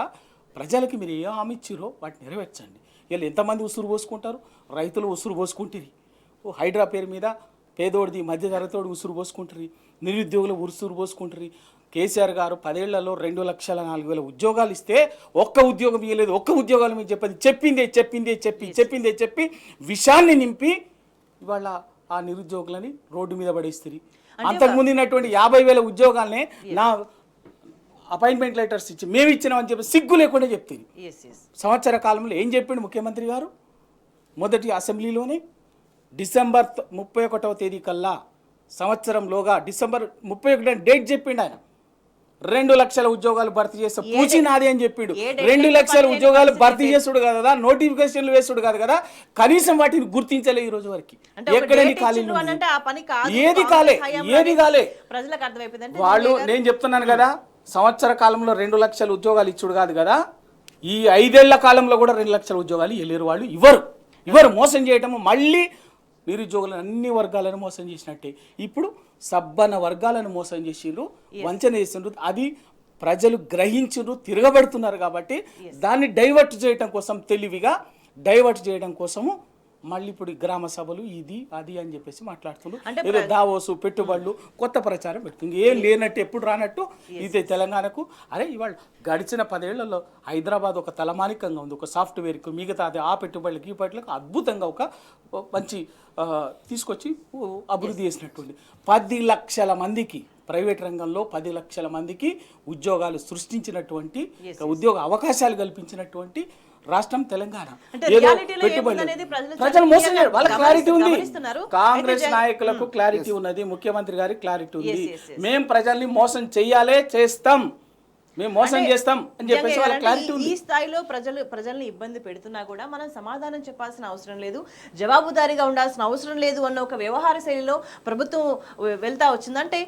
ప్రజలకి మీరు ఏ హామీ ఇచ్చిరో వాటిని నెరవేర్చండి. వీళ్ళు ఎంతమంది ఉసురు పోసుకుంటారు? రైతులు ఉసురు పోసుకుంటారు, హైడ్రా పేరు మీద పేదోడిది మధ్యతరగతోడు ఉసురు పోసుకుంటారు, నిరుద్యోగులు ఉసురు పోసుకుంటారు. కేసీఆర్ గారు 10 ఏళ్లలో 2,04,000 ఉద్యోగాలు ఇస్తే ఒక్క ఉద్యోగం ఇవ్వలేదు. ఒక్క ఉద్యోగాలు మీకు చెప్పి విషయాన్ని నింపి ఇవాళ ఆ నిరుద్యోగులని రోడ్డు మీద పడేస్తారు. అంతకుముందు ఉన్నటువంటి 50,000 ఉద్యోగాలనే నా అపాయింట్మెంట్ లెటర్స్ ఇచ్చి మేము ఇచ్చినామని చెప్పి సిగ్గు లేకుండా చెప్తుంది. సంవత్సర కాలంలో ఏం చెప్పిండు ముఖ్యమంత్రి గారు? మొదటి అసెంబ్లీలోనే డిసెంబర్ 31వ తేదీ కల్లా సంవత్సరంలోగా డిసెంబర్ 31 డేట్ చెప్పిండు ఆయన. 2 లక్షల ఉద్యోగాలు భర్తీ చేస్తే పూచి నాది అని చెప్పిండు. 2 లక్షల ఉద్యోగాలు భర్తీ చేసుడు కదా, నోటిఫికేషన్లు వేసుడు కాదు కదా, కనీసం వాటిని గుర్తించలే ఈ రోజు వరకు. ఎక్కడని ఖాళీలు ఏది కాలే. ప్రజలకు అర్థమైపోయింది వాళ్ళు, నేను చెప్తున్నాను కదా, సంవత్సర కాలంలో 2 లక్షల ఉద్యోగాలు ఇచ్చుడు కాదు కదా, ఈ 5 ఏళ్ల కాలంలో కూడా 2 లక్షల ఉద్యోగాలు వెళ్ళారు వాళ్ళు. ఇవ్వరు మోసం చేయటము. మళ్ళీ నిరుద్యోగులను అన్ని వర్గాలను మోసం చేసినట్టే. ఇప్పుడు సబ్బన వర్గాలను మోసం చేసిండ్రు, వంచన చేసిండ్రు. అది ప్రజలు గ్రహించిండ్రు, తిరగబడుతున్నారు. కాబట్టి దాన్ని డైవర్ట్ చేయడం కోసం, తెలివిగా డైవర్ట్ చేయడం కోసము మళ్ళీ ఇప్పుడు గ్రామ సభలు ఇది అది అని చెప్పేసి మాట్లాడుతున్నారు. ఏదో దావోసు, పెట్టుబడులు, కొత్త ప్రచారం పెడుతుంది. ఏం లేనట్టు, ఎప్పుడు రానట్టు ఇదే తెలంగాణకు. అరే ఇవాళ గడిచిన 10 ఏళ్లలో హైదరాబాద్ ఒక తలమానికంగా ఉంది, ఒక సాఫ్ట్వేర్కి, మిగతా అది ఆ పెట్టుబడులకి ఈ పెట్టుబడులకు అద్భుతంగా ఒక మంచి తీసుకొచ్చి అభివృద్ధి చేసినట్టుంది. 10 లక్షల మందికి ప్రైవేట్ రంగంలో 10 లక్షల మందికి ఉద్యోగాలు సృష్టించినటువంటి, ఉద్యోగ అవకాశాలు కల్పించినటువంటి రాష్ట్రం తెలంగాణ. ఏదో పెట్టుబడి ప్రజలు మోసం చేయరు, వాళ్ళకి క్లారిటీ ఉంది. కాంగ్రెస్ నాయకులకు క్లారిటీ ఉన్నది, ముఖ్యమంత్రి గారికి క్లారిటీ ఉంది. మేము ప్రజల్ని మోసం చెయ్యాలే, చేస్తాం, మేము మోసం చేస్తాం అని చెప్పేసి వాళ్ళ క్లారిటీ ఉంది. ఈ స్థాయిలో ప్రజల్ని ఇబ్బంది పెడుతున్నా కూడా మనం సమాధానం చెప్పాల్సిన అవసరం లేదు, జవాబుదారీగా ఉండాల్సిన అవసరం లేదు అన్న ఒక వ్యవహార శైలిలో ప్రభుత్వం వెళ్తా వచ్చిందంటే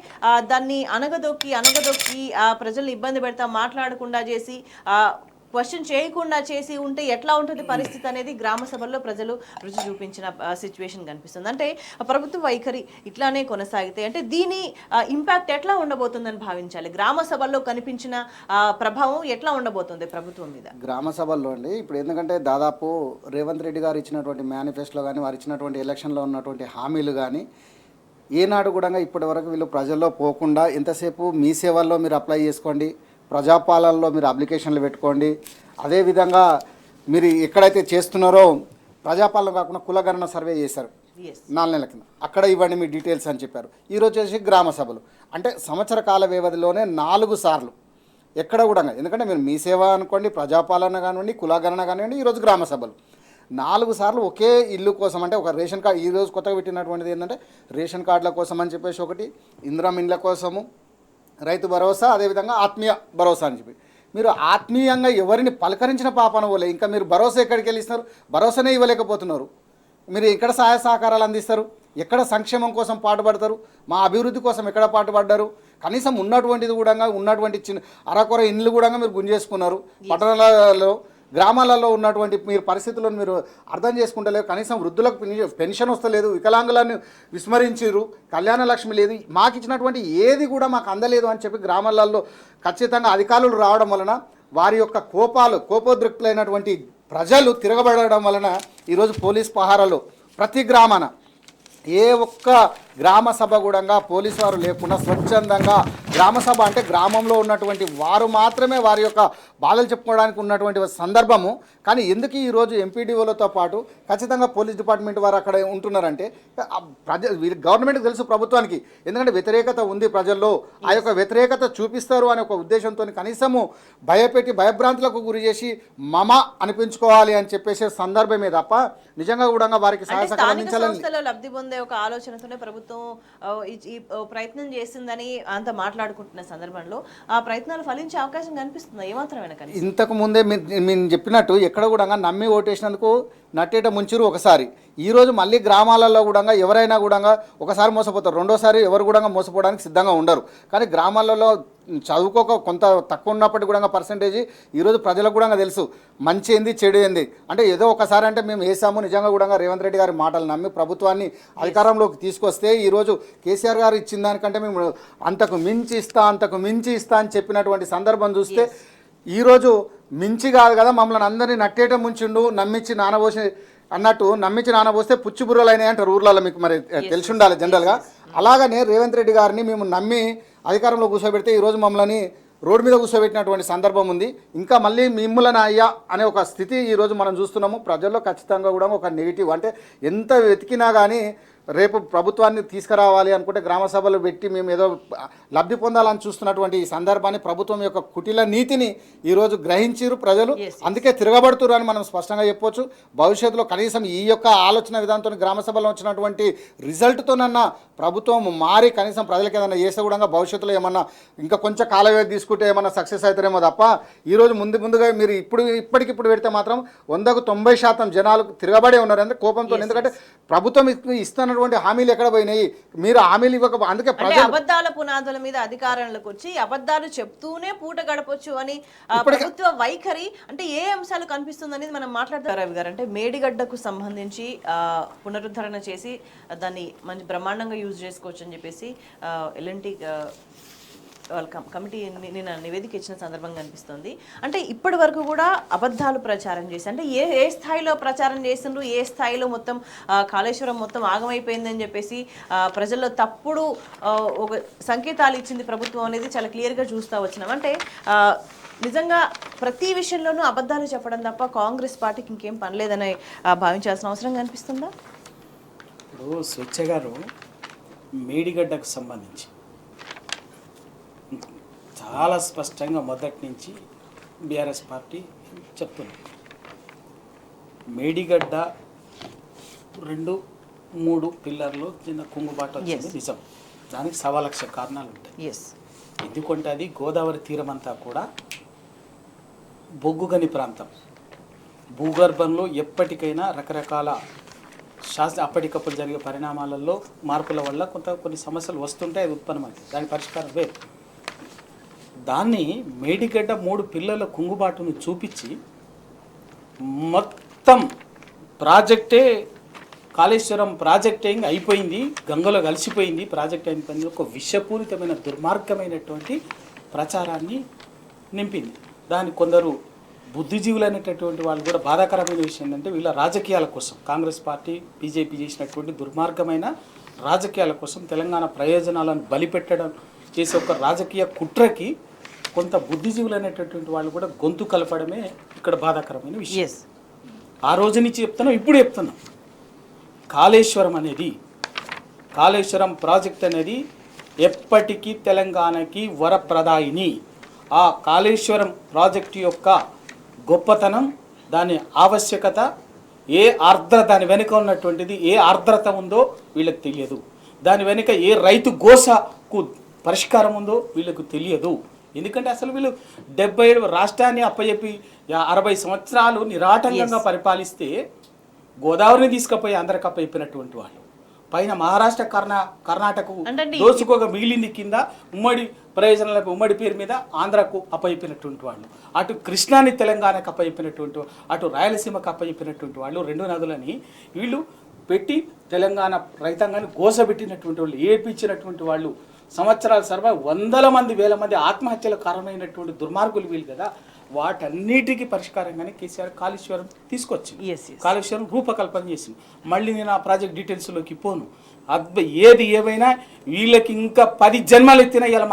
దాన్ని అనగదొక్కి ప్రజల్ని ఇబ్బంది పెడతా, మాట్లాడకుండా చేసి, క్వశ్చన్ చేయకుండా చేసి ఉంటే ఎట్లా ఉంటుంది పరిస్థితి అనేది గ్రామ సభల్లో ప్రజలు రుచి చూపించిన సిచ్యువేషన్ కనిపిస్తుంది. అంటే ప్రభుత్వ వైఖరి ఇట్లానే కొనసాగితే అంటే దీని ఇంపాక్ట్ ఎట్లా ఉండబోతుందని భావించాలి? గ్రామ సభల్లో కనిపించిన ప్రభావం ఎట్లా ఉండబోతుంది ప్రభుత్వం మీద? గ్రామ సభల్లో అండి ఇప్పుడు ఎందుకంటే దాదాపు రేవంత్ రెడ్డి గారు ఇచ్చినటువంటి మేనిఫెస్టోలో కానీ, వారు ఇచ్చినటువంటి ఎలక్షన్లో ఉన్నటువంటి హామీలు కానీ ఏనాడు కూడా ఇప్పటి వరకు వీళ్ళు ప్రజల్లో పోకుండా, ఎంతసేపు మీ సేవల్లో మీరు అప్లై చేసుకోండి, ప్రజాపాలనలో మీరు అప్లికేషన్లు పెట్టుకోండి, అదేవిధంగా మీరు ఎక్కడైతే చేస్తున్నారో ప్రజాపాలన కాకుండా కులగణన సర్వే చేశారు 4 నెలల కింద, అక్కడ ఇవ్వండి మీ డీటెయిల్స్ అని చెప్పారు. ఈరోజు వచ్చి గ్రామ సభలు అంటే సంవత్సర కాల వ్యవధిలోనే 4 సార్లు ఎక్కడ కూడా, ఎందుకంటే మీరు మీ సేవ అనుకోండి, ప్రజాపాలన కానివ్వండి, కులగణన కానివ్వండి, ఈరోజు గ్రామ సభలు 4 సార్లు ఒకే ఇల్లు కోసం. అంటే ఒక రేషన్ కార్డు ఈరోజు కొత్తగా పెట్టినటువంటిది ఏంటంటే రేషన్ కార్డుల కోసం అని చెప్పేసి ఒకటి, ఇందిరమ్మ ఇండ్ల కోసము, రైతు భరోసా, అదేవిధంగా ఆత్మీయ భరోసా అని చెప్పి మీరు ఆత్మీయంగా ఎవరిని పలకరించిన పాపన పోలే. ఇంకా మీరు భరోసా ఎక్కడికి వెళ్ళి ఇస్తున్నారు? భరోసానే ఇవ్వలేకపోతున్నారు. మీరు ఎక్కడ సహాయ సహకారాలు అందిస్తారు? ఎక్కడ సంక్షేమం కోసం పాటుపడతారు? మా అభివృద్ధి కోసం ఎక్కడ పాటుపడ్డారు? కనీసం ఉన్నటువంటిది కూడా, ఉన్నటువంటి చిన్న అరకొర ఇండ్లు కూడా మీరు గుంజేసుకున్నారు. పట్టణాలలో, గ్రామాలలో ఉన్నటువంటి మీరు పరిస్థితులను మీరు అర్థం చేసుకుంటలేరు. కనీసం వృద్ధులకు పెన్షన్ వస్తలేదు, వికలాంగులను విస్మరించారు, కళ్యాణ లక్ష్మి లేదు, మాకు ఇచ్చినటువంటి ఏది కూడా మాకు అందలేదు అని చెప్పి గ్రామాలలో ఖచ్చితంగా అధికారులు రావడం వలన వారి యొక్క కోపోద్రిక్తులైనటువంటి ప్రజలు తిరగబడడం వలన ఈరోజు పోలీస్ పహారాలు ప్రతి గ్రామాన ఏ ఒక్క గ్రామ సభ కూడా పోలీసు వారు లేకుండా స్వచ్ఛందంగా గ్రామ సభ అంటే గ్రామంలో ఉన్నటువంటి వారు మాత్రమే వారి యొక్క బాధలు చెప్పుకోవడానికి ఉన్నటువంటి సందర్భము. కానీ ఎందుకు ఈరోజు ఎంపీడీఓలతో పాటు ఖచ్చితంగా పోలీస్ డిపార్ట్మెంట్ వారు అక్కడ ఉంటున్నారంటే గవర్నమెంట్కి తెలుసు, ప్రభుత్వానికి, ఎందుకంటే వ్యతిరేకత ఉంది ప్రజల్లో, ఆ యొక్క వ్యతిరేకత చూపిస్తారు అనే ఒక ఉద్దేశంతో కనీసము భయపెట్టి భయభ్రాంతులకు గురి చేసి మమ అనిపించుకోవాలి అని చెప్పేసే సందర్భమే తప్ప నిజంగా కూడా వారికి సహాయ సహకారం అందించాలని లబ్ధి పొందే ఒక ఆలోచనతోనే ప్రభుత్వం ఈ ప్రయత్నం చేసిందని అంత మాట్లాడుకుంటున్న సందర్భంలో ఆ ప్రయత్నాలు ఫలించే అవకాశం కనిపిస్తుంది ఏమాత్రమైనా? కానీ ఇంతకు ముందే మీరు చెప్పినట్టు ఎక్కడ కూడా నమ్మి ఓటేసినందుకు నట్టేట ముంచురు ఒకసారి. ఈరోజు మళ్ళీ గ్రామాలలో కూడా ఎవరైనా కూడా ఒకసారి మోసపోతారు, రెండోసారి ఎవరు కూడా మోసపోవడానికి సిద్ధంగా ఉండరు. కానీ గ్రామాలలో చదువుకోక కొంత తక్కువ ఉన్నప్పటికీ కూడా పర్సంటేజ్ ఈరోజు ప్రజలకు కూడా తెలుసు మంచి ఏంది చెడు ఏంది. అంటే ఏదో ఒకసారి అంటే మేము వేసాము, నిజంగా కూడా రేవంత్ రెడ్డి గారి మాటలు నమ్మి ప్రభుత్వాన్ని అధికారంలోకి తీసుకొస్తే ఈరోజు కేసీఆర్ గారు ఇచ్చిన దానికంటే మేము అంతకు మించి ఇస్తా అని చెప్పినటువంటి సందర్భం చూస్తే ఈరోజు మించి కాదు కదా, మమ్మల్ని అందరినీ నట్టేట ముంచిండు, నమ్మించి నానబోసి అన్నట్టు, నమ్మించి నానబోస్తే పుచ్చిబుర్రలు అయినాయి అంటారు ఊర్లలో, మీకు మరి తెలిసి ఉండాలి జనరల్గా. అలాగనే రేవంత్ రెడ్డి గారిని మేము నమ్మి అధికారంలో కూర్చోబెడితే ఈరోజు మమ్మల్ని రోడ్డు మీద కూర్చోబెట్టినటువంటి సందర్భం ఉంది. ఇంకా మళ్ళీ మిమ్మల్ని అయ్యా అనే ఒక స్థితి ఈరోజు మనం చూస్తున్నాము. ప్రజల్లో ఖచ్చితంగా కూడా ఒక నెగిటివ్, అంటే ఎంత వెతికినా కానీ రేపు ప్రభుత్వాన్ని తీసుకురావాలి అనుకుంటే గ్రామ సభలు పెట్టి మేము ఏదో లబ్ధి పొందాలని చూస్తున్నటువంటి ఈ సందర్భాన్ని ప్రభుత్వం యొక్క కుటిల నీతిని ఈరోజు గ్రహించారు ప్రజలు. అందుకే తిరగబడుతున్నారు అని మనం స్పష్టంగా చెప్పొచ్చు. భవిష్యత్తులో కనీసం ఈ యొక్క ఆలోచన విధానంతో గ్రామ సభలో వచ్చినటువంటి రిజల్ట్తోనన్నా ప్రభుత్వం మారి కనీసం ప్రజలకు ఏదైనా చేస్తే కూడా భవిష్యత్తులో ఏమన్నా ఇంకా కొంచెం కాల వ్యవధి తీసుకుంటే ఏమన్నా సక్సెస్ అవుతారేమో తప్ప ఈరోజు ముందుగా మీరు ఇప్పటికిప్పుడు పెడితే మాత్రం 100కు 90% జనాలు తిరగబడే ఉన్నారు అంటే కోపంతో. ఎందుకంటే ప్రభుత్వం ఇస్తున్నటువంటి హామీలు ఎక్కడ పోయినాయి, మీరు హామీలు ఇవ్వక అందుకే అబద్ధాల పునాదుల మీద అధికారంలోకి వచ్చి అబద్ధాలు చెప్తూనే పూట గడపొచ్చు అని ప్రభుత్వ వైఖరి అంటే ఏ అంశాలు కనిపిస్తుంది అనేది మనం మాట్లాడతారు. రవి గారు అంటే మేడిగడ్డకు సంబంధించి పునరుద్ధరణ చేసి దాన్ని మంచి బ్రహ్మాండంగా యూజ్ చేసుకోవచ్చు అని చెప్పేసి ఎల్ఎన్టీ వాళ్ళ కమిటీ నిన్న నివేదిక ఇచ్చిన సందర్భంగా అనిపిస్తుంది. అంటే ఇప్పటి వరకు కూడా అబద్ధాలు ప్రచారం చేసి అంటే ఏ స్థాయిలో ప్రచారం చేసిండ్రు, ఏ స్థాయిలో మొత్తం కాళేశ్వరం మొత్తం ఆగమైపోయిందని చెప్పేసి ప్రజల్లో తప్పుడు ఒక సంకేతాలు ఇచ్చింది ప్రభుత్వం అనేది చాలా క్లియర్గా చూస్తూ వచ్చినాం. అంటే నిజంగా ప్రతి విషయంలోనూ అబద్ధాలు చెప్పడం తప్ప కాంగ్రెస్ పార్టీకి ఇంకేం పనిలేదని భావించాల్సిన అవసరం కనిపిస్తుందా? ఇప్పుడు స్వచ్ఛ గారు మేడిగడ్డకు సంబంధించి చాలా స్పష్టంగా మొదటి నుంచి బీఆర్ఎస్ పార్టీ చెప్తుంది. మేడిగడ్డ 2-3 పిల్లర్లు చిన్న కుంగుబాటు వచ్చింది నిజం. దానికి 1,00,000 కారణాలు ఉంటాయి. ఎందుకంటే అది గోదావరి తీరం అంతా కూడా బొగ్గుగని ప్రాంతం. భూగర్భంలో ఎప్పటికైనా రకరకాల అప్పటికప్పుడు జరిగే పరిణామాలలో మార్పుల వల్ల కొన్ని సమస్యలు వస్తుంటాయి, అది ఉత్పన్నమవుతాయి. దాని పరిష్కారం వేరు. దాన్ని మేడిగడ్డ 3 పిల్లల కుంగుబాటును చూపించి మొత్తం ప్రాజెక్టే కాళేశ్వరం ప్రాజెక్ట్ అయిపోయింది, గంగలో కలిసిపోయింది, ప్రాజెక్ట్ అయిపోయింది, ఒక విషపూరితమైన దుర్మార్గమైనటువంటి ప్రచారాన్ని నింపింది. దాని కొందరు బుద్ధిజీవులు అనేటటువంటి వాళ్ళు కూడా బాధాకరమైన విషయం ఏంటంటే వీళ్ళ రాజకీయాల కోసం కాంగ్రెస్ పార్టీ బీజేపీ చేసినటువంటి దుర్మార్గమైన రాజకీయాల కోసం తెలంగాణ ప్రయోజనాలను బలిపెట్టడం చేసే ఒక రాజకీయ కుట్రకి కొంత బుద్ధిజీవులు అనేటటువంటి వాళ్ళు కూడా గొంతు కలపడమే ఇక్కడ బాధాకరమైన విషయం. ఆ రోజు నుంచి చెప్తున్నాం, ఇప్పుడు చెప్తున్నాం. కాళేశ్వరం ప్రాజెక్ట్ అనేది ఎప్పటికీ తెలంగాణకి వరప్రదాయిని. ఆ కాళేశ్వరం ప్రాజెక్టు యొక్క గొప్పతనం, దాని ఆవశ్యకత, దాని వెనుక ఉన్నటువంటిది ఏ ఆర్ద్రత ఉందో వీళ్ళకి తెలియదు. దాని వెనుక ఏ రైతు గోసకు పరిష్కారం ఉందో వీళ్ళకు తెలియదు. ఎందుకంటే అసలు వీళ్ళు 77 రాష్ట్రాన్ని అప్పచెప్పి 60 సంవత్సరాలు నిరాటంకంగా పరిపాలిస్తే గోదావరిని తీసుకుపోయి ఆంధ్రకు అప్పచెప్పినటువంటి వాళ్ళు, పైన మహారాష్ట్ర కర్ణాటక దోచుకోక మిగిలింది కింద ఉమ్మడి ప్రయోజనాలకు ఉమ్మడి పేరు మీద ఆంధ్రకు అప్పచెప్పినటువంటి వాళ్ళు, అటు కృష్ణాని తెలంగాణకు అప్పచెప్పినటువంటి, అటు రాయలసీమకు అప్పచెప్పినటువంటి వాళ్ళు, 2 నదులని వీళ్ళు పెట్టి తెలంగాణ రైతాంగాన్ని గోసబెట్టినటువంటి వాళ్ళు, ఏడ్పించినటువంటి వాళ్ళు, సంవత్సరాల సర్వ 100 మంది 1000 మంది ఆత్మహత్యలకు కారణమైనటువంటి దుర్మార్గులు వీళ్ళు కదా. వాటన్నిటికీ పరిష్కారంగానే కేసీఆర్ కాళేశ్వరం తీసుకొచ్చింది, కాళేశ్వరం రూపకల్పన చేసింది. మళ్ళీ నేను ఆ ప్రాజెక్ట్ డీటెయిల్స్లోకి పోను. ఏది ఏమైనా వీళ్ళకి ఇంకా 10 జన్మలు ఎత్తినా ఇలా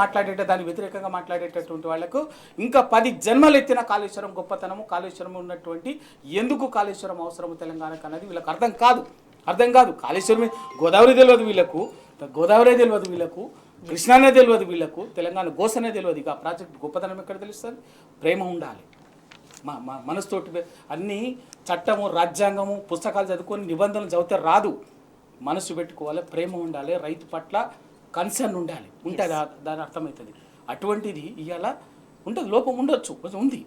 దానికి వ్యతిరేకంగా మాట్లాడేటటువంటి వాళ్ళకు ఇంకా 10 జన్మలు ఎత్తిన కాళేశ్వరం గొప్పతనము, కాళేశ్వరం ఉన్నటువంటి ఎందుకు కాళేశ్వరం అవసరము తెలంగాణకు అన్నది వీళ్ళకి అర్థం కాదు. కాళేశ్వరమే గోదావరి తెలియదు వీళ్ళకు, కృష్ణానే తెలియదు వీళ్ళకు, తెలంగాణ గోసనే తెలియదు. ఇక ఆ ప్రాజెక్ట్ గొప్పతనం ఎక్కడ తెలుస్తుంది? ప్రేమ ఉండాలి, మనసుతోటి అన్నీ చట్టము రాజ్యాంగము పుస్తకాలు చదువుకొని నిబంధనలు చదివితే రాదు. మనసు పెట్టుకోవాలి, ప్రేమ ఉండాలి, రైతు పట్ల కన్సర్న్ ఉండాలి, ఉంటుంది దాని అర్థమవుతుంది. అటువంటిది ఇవాళ ఉంటుంది, లోపం ఉండొచ్చు, కొంచెం ఉంది.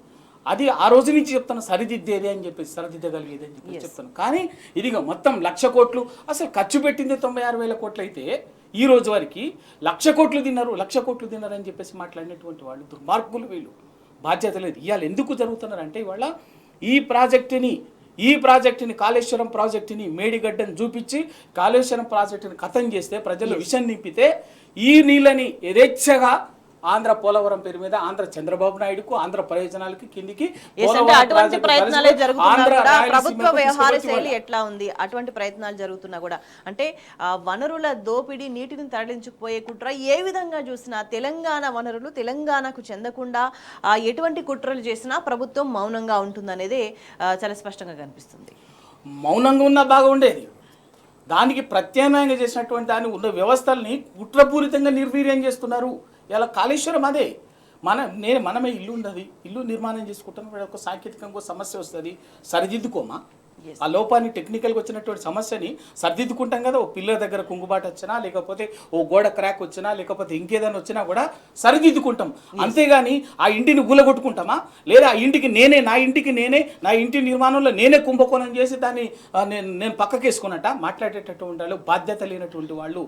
అది ఆ రోజు నుంచి చెప్తాను, సరిదిద్దేది అని చెప్పేసి, సరిదిద్దగలిగేది అని చెప్పేసి చెప్తాను. కానీ ఇదిగా మొత్తం 1,00,000 కోట్లు అసలు ఖర్చు పెట్టింది 96,000 కోట్లు అయితే ఈ రోజు వరకు 1,00,000 కోట్లు తిన్నారు, 1,00,000 కోట్లు తిన్నారని చెప్పేసి మాట్లాడినటువంటి వాళ్ళు దుర్మార్గులు వీళ్ళు. బాధ్యత లేదు. ఇవాళ ఎందుకు జరుగుతున్నారంటే ఇవాళ ఈ ప్రాజెక్టుని కాళేశ్వరం ప్రాజెక్టుని మేడిగడ్డను చూపించి కాళేశ్వరం ప్రాజెక్టుని ఖతం చేస్తే, ప్రజలు విషం నింపితే ఈ నీళ్ళని యథేచ్ఛగా ఆంధ్ర పోలవరం పేరు మీద ఆంధ్ర చంద్రబాబు నాయుడుకు ఆంధ్ర ప్రయోజనాలకి కిందికి అటువంటి ప్రయత్నాలే జరుగుతున్నా ప్రభుత్వ వ్యవహార శైలి ఎట్లా ఉంది? అటువంటి ప్రయత్నాలు జరుగుతున్నా కూడా అంటే వనరుల దోపిడీ, నీటిని తరలించుకుపోయే కుట్ర ఏ విధంగా చూసినా తెలంగాణ వనరులు తెలంగాణకు చెందకుండా ఎటువంటి కుట్రలు చేసినా ప్రభుత్వం మౌనంగా ఉంటుందనేదే చాలా స్పష్టంగా కనిపిస్తుంది. మౌనంగా ఉన్నా బాగుండేది. దానికి ప్రత్యామ్నాయంగా చేసినటువంటి దాన్ని ఉన్న వ్యవస్థల్ని కుట్రపూరితంగా నిర్వీర్యం చేస్తున్నారు. ఇలా కాళేశ్వరం అదే మనమే ఇల్లు ఉండదు, ఇల్లు నిర్మాణం చేసుకుంటాం, ఒక సాంకేతికంగా సమస్య వస్తుంది, సరిదిద్దుకోమా? ఆ లోపాన్ని టెక్నికల్గా వచ్చినటువంటి సమస్యని సరిదిద్దుకుంటాం కదా. ఓ పిల్లల దగ్గర కుంగుబాటు వచ్చినా, లేకపోతే ఓ గోడ క్రాక్ వచ్చినా, లేకపోతే ఇంకేదైనా వచ్చినా కూడా సరిదిద్దుకుంటాం. అంతేగాని ఆ ఇంటిని గులగొట్టుకుంటామా? లేదా ఆ ఇంటికి నా ఇంటి నిర్మాణంలో నేనే కుంభకోణం చేసి దాన్ని నేను పక్కకేసుకున్నట్ట మాట్లాడేటటువంటి వాళ్ళు, బాధ్యత లేనటువంటి వాళ్ళు,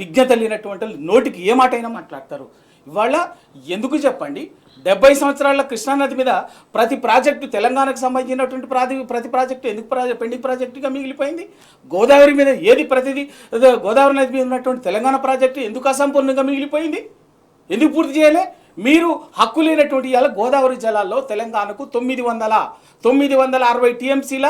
విజ్ఞత లేనటువంటి వాళ్ళు నోటికి ఏ మాట అయినా మాట్లాడతారు. ఇవాళ ఎందుకు చెప్పండి, 70 సంవత్సరాల కృష్ణానది మీద ప్రతి ప్రాజెక్టు, తెలంగాణకు సంబంధించినటువంటి ప్రతి ప్రాజెక్టు ఎందుకు పెండింగ్ ప్రాజెక్టుగా మిగిలిపోయింది? గోదావరి మీద ప్రతిదీ గోదావరి నది మీద ఉన్నటువంటి తెలంగాణ ప్రాజెక్టు ఎందుకు అసంపూర్ణంగా మిగిలిపోయింది? ఎందుకు పూర్తి చేయలే? మీరు హక్కు లేనటువంటి ఇవాళ గోదావరి జలాల్లో తెలంగాణకు 960 టీఎంసీల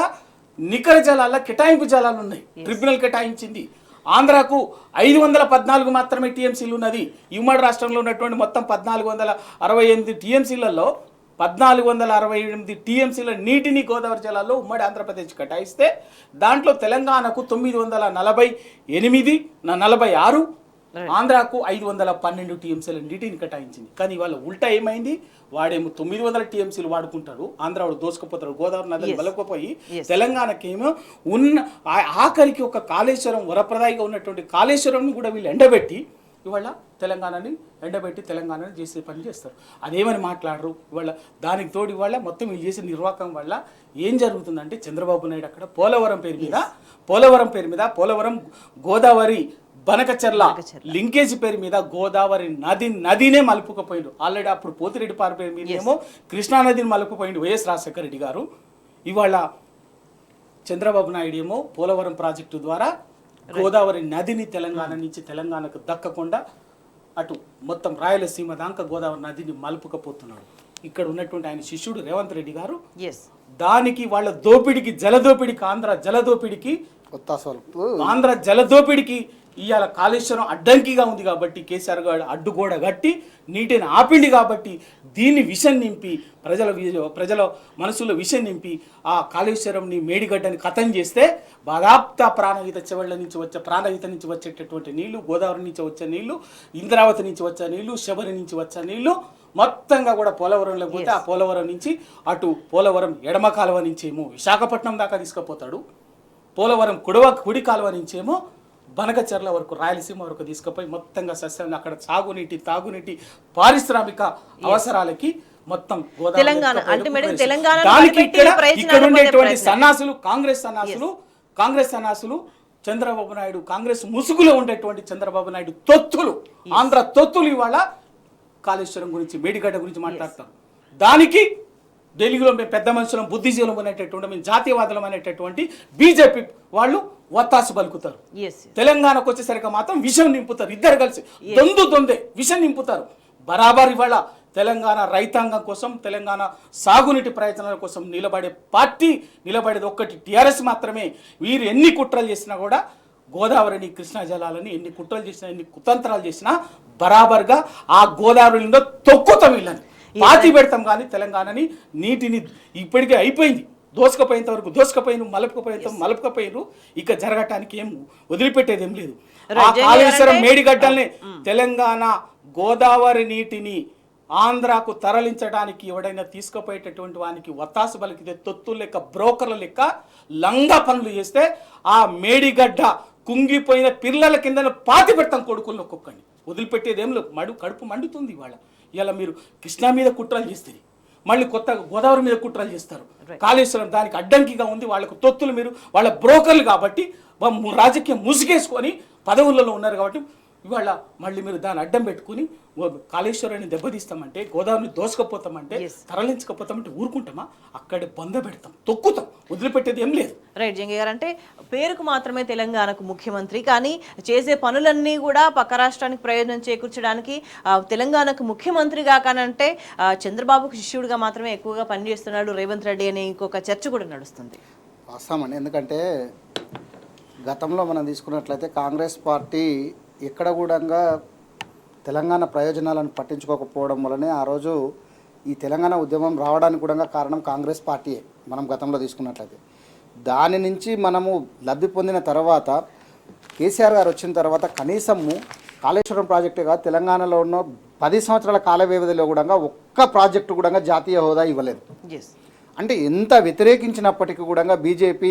నికర జలాల కేటాయింపు జలాలు ఉన్నాయి, ట్రిబ్యునల్ కేటాయించింది. ఆంధ్రాకు 514 మాత్రమే టీఎంసీలు ఉన్నది. ఉమ్మడి రాష్ట్రంలో ఉన్నటువంటి మొత్తం 1468 టీఎంసీలలో 1468 టీఎంసీల నీటిని గోదావరి జలాల్లో ఉమ్మడి ఆంధ్రప్రదేశ్ కేటాయిస్తే దాంట్లో తెలంగాణకు 946, ఆంధ్రాకు 512 టీఎంసీల నీటిని కేటాయించింది. కానీ ఇవాళ ఉల్టా ఏమైంది? వాడేమో 900 టీఎంసీలు వాడుకుంటాడు, ఆంధ్ర వాడు దోసుకుపోతాడు, గోదావరి నదిని వెలకపోయి తెలంగాణకేమో ఆఖరికి ఒక కాళేశ్వరం వరప్రదాయిగా ఉన్నటువంటి కాళేశ్వరంని కూడా వీళ్ళు ఎండబెట్టి ఇవాళ తెలంగాణని చేసే పని చేస్తారు. అదేమని మాట్లాడరు. ఇవాళ దానికి తోడు ఇవాళ మొత్తం వీళ్ళు చేసే నిర్వాహకం వల్ల ఏం జరుగుతుందంటే, చంద్రబాబు నాయుడు అక్కడ పోలవరం పోలవరం గోదావరి బనకచర్ల లింకేజ్ పేరు మీద గోదావరి నదినే మలుపుకపోయిండు. ఆల్రెడీ అప్పుడు పోతిరెడ్డిపారు పేరు మీద ఏమో కృష్ణానదిని మలుపుపోయిండు వైఎస్ రాజశేఖర రెడ్డి గారు. ఇవాళ చంద్రబాబు నాయుడు ఏమో పోలవరం ప్రాజెక్టు ద్వారా గోదావరి నదిని తెలంగాణ నుంచి తెలంగాణకు దక్కకుండా అటు మొత్తం రాయలసీమ దాకా గోదావరి నదిని మలుపుకపోతున్నాడు. ఇక్కడ ఉన్నటువంటి ఆయన శిష్యుడు రేవంత్ రెడ్డి గారు దానికి వాళ్ళ దోపిడికి, జలదోపిడికి, ఆంధ్ర జలదోపిడికి ఇవాళ కాళేశ్వరం అడ్డంకిగా ఉంది కాబట్టి కేసీఆర్ గారు అడ్డుగోడ కట్టి నీటిని ఆపిండి కాబట్టి దీన్ని విషం నింపి ప్రజల మనసులో విషం నింపి ఆ కాళేశ్వరంని మేడిగడ్డని ఖతం చేస్తే బాధాప్త ప్రాణహిత నుంచి వచ్చేటటువంటి నీళ్లు, గోదావరి నుంచి వచ్చే నీళ్లు, ఇంద్రావతి నుంచి వచ్చే నీళ్లు, శబరి నుంచి వచ్చే నీళ్లు మొత్తంగా కూడా పోలవరంలో పోతే ఆ పోలవరం నుంచి అటు పోలవరం ఎడమ కాలువ నుంచేమో విశాఖపట్నం దాకా తీసుకుపోతాడు, పోలవరం కుడి కాలువ నుంచేమో బనకచర్ల వరకు రాయలసీమ వరకు తీసుకుపోయి మొత్తంగా సస్యాన్ని అక్కడ తాగునీటి పారిశ్రామిక అవసరాలకి మొత్తం దానికి ఇక్కడ ఉండేటువంటి కాంగ్రెస్ సన్నాసులు చంద్రబాబు నాయుడు కాంగ్రెస్ ముసుగులో ఉండేటువంటి చంద్రబాబు నాయుడు తొత్తులు, ఆంధ్ర తొత్తులు ఇవాళ కాళేశ్వరం గురించి, మేడిగడ్డ గురించి మాట్లాడతారు. దానికి ఢిల్లీలో మేము పెద్ద మనుషులం, బుద్ధిజీవులం అనేటటువంటి, మేము జాతీయవాదులం అనేటటువంటి బీజేపీ వాళ్ళు వత్తాసు పలుకుతారు. తెలంగాణకు వచ్చేసరికి మాత్రం విషం నింపుతారు. ఇద్దరు కలిసి దొందే విషం నింపుతారు. బరాబర్ ఇవాళ తెలంగాణ రైతాంగం కోసం, తెలంగాణ సాగునీటి ప్రయత్నాల కోసం నిలబడేది ఒక్కటి టీఆర్ఎస్ మాత్రమే. వీరు ఎన్ని కుట్రలు చేసినా కూడా గోదావరిని, కృష్ణా జలాలని ఎన్ని కుట్రలు చేసినా, ఎన్ని కుతంత్రాలు చేసినా బరాబర్గా ఆ గోదావరిలో తొక్కుతాం, వీళ్ళని పాతి పెడతాం. కానీ తెలంగాణని నీటిని ఇప్పటికే అయిపోయింది, దోసుకపోయేంత వరకు మలుపుకపోయినారు. ఇక జరగటానికి ఏం వదిలిపెట్టేది ఏం లేదు. ఆ కాళేశ్వరం మేడిగడ్డల్ని తెలంగాణ గోదావరి నీటిని ఆంధ్రాకు తరలించడానికి ఎవడైనా తీసుకుపోయేటటువంటి వానికి వత్తాసు పలికితే, తొత్తుల లెక్క, బ్రోకర్ల లెక్క లంగా పనులు చేస్తే ఆ మేడిగడ్డ కుంగిపోయిన పిల్లల కింద పాతి పెడతాం కొడుకులను ఒక్కొక్కడిని. వదిలిపెట్టేది ఏం లేదు. కడుపు మండుతుంది ఇవాళ. ఇలా మీరు కృష్ణా మీద కుట్రలు చేస్తారు, మళ్ళీ కొత్త గోదావరి మీద కుట్రలు చేస్తారు. కాళేశ్వరం దానికి అడ్డంకిగా ఉంది. వాళ్ళకు తొత్తులు, మీరు వాళ్ళ బ్రోకర్లు కాబట్టి రాజకీయం ముసుగేసుకొని పదవులలో ఉన్నారు కాబట్టి ఇవాళ మళ్ళీ మీరు దాన్ని అడ్డం పెట్టుకుని కాళేశ్వరాన్ని దెబ్బతీస్తామంటే, గోదావరిని దోసుకపోతామంటే, తరలించకపోతామంటే ఊరుకుంటామా? అక్కడే బొంద పెడతాం, తొక్కుతాం, వదిలిపెట్టేది ఏం లేదు. రైట్ జంగయ్య గారు, అంటే పేరుకు మాత్రమే తెలంగాణకు ముఖ్యమంత్రి, కానీ చేసే పనులన్నీ కూడా పక్క రాష్ట్రానికి ప్రయోజనం చేకూర్చడానికి తెలంగాణకు ముఖ్యమంత్రిగా కానంటే చంద్రబాబుకు శిష్యుడిగా మాత్రమే ఎక్కువగా పనిచేస్తున్నాడు రేవంత్ రెడ్డి అనే ఇంకొక చర్చ కూడా నడుస్తుంది. వాస్తవమండి. ఎందుకంటే గతంలో మనం తీసుకున్నట్లయితే కాంగ్రెస్ పార్టీ ఎక్కడ కూడా తెలంగాణ ప్రయోజనాలను పట్టించుకోకపోవడం వల్లనే ఆ రోజు ఈ తెలంగాణ ఉద్యమం రావడానికి కూడా కారణం కాంగ్రెస్ పార్టీయే. మనం గతంలో తీసుకున్నట్లయితే దాని నుంచి మనము లబ్ధి పొందిన తర్వాత కేసీఆర్ గారు వచ్చిన తర్వాత కనీసము కాళేశ్వరం ప్రాజెక్టు కాదు, తెలంగాణలో ఉన్న 10 సంవత్సరాల కాల వ్యవధిలో కూడా ఒక్క ప్రాజెక్టు కూడా జాతీయ హోదా ఇవ్వలేదు. ఎస్, అంటే ఎంత వ్యతిరేకించినప్పటికీ కూడా బీజేపీ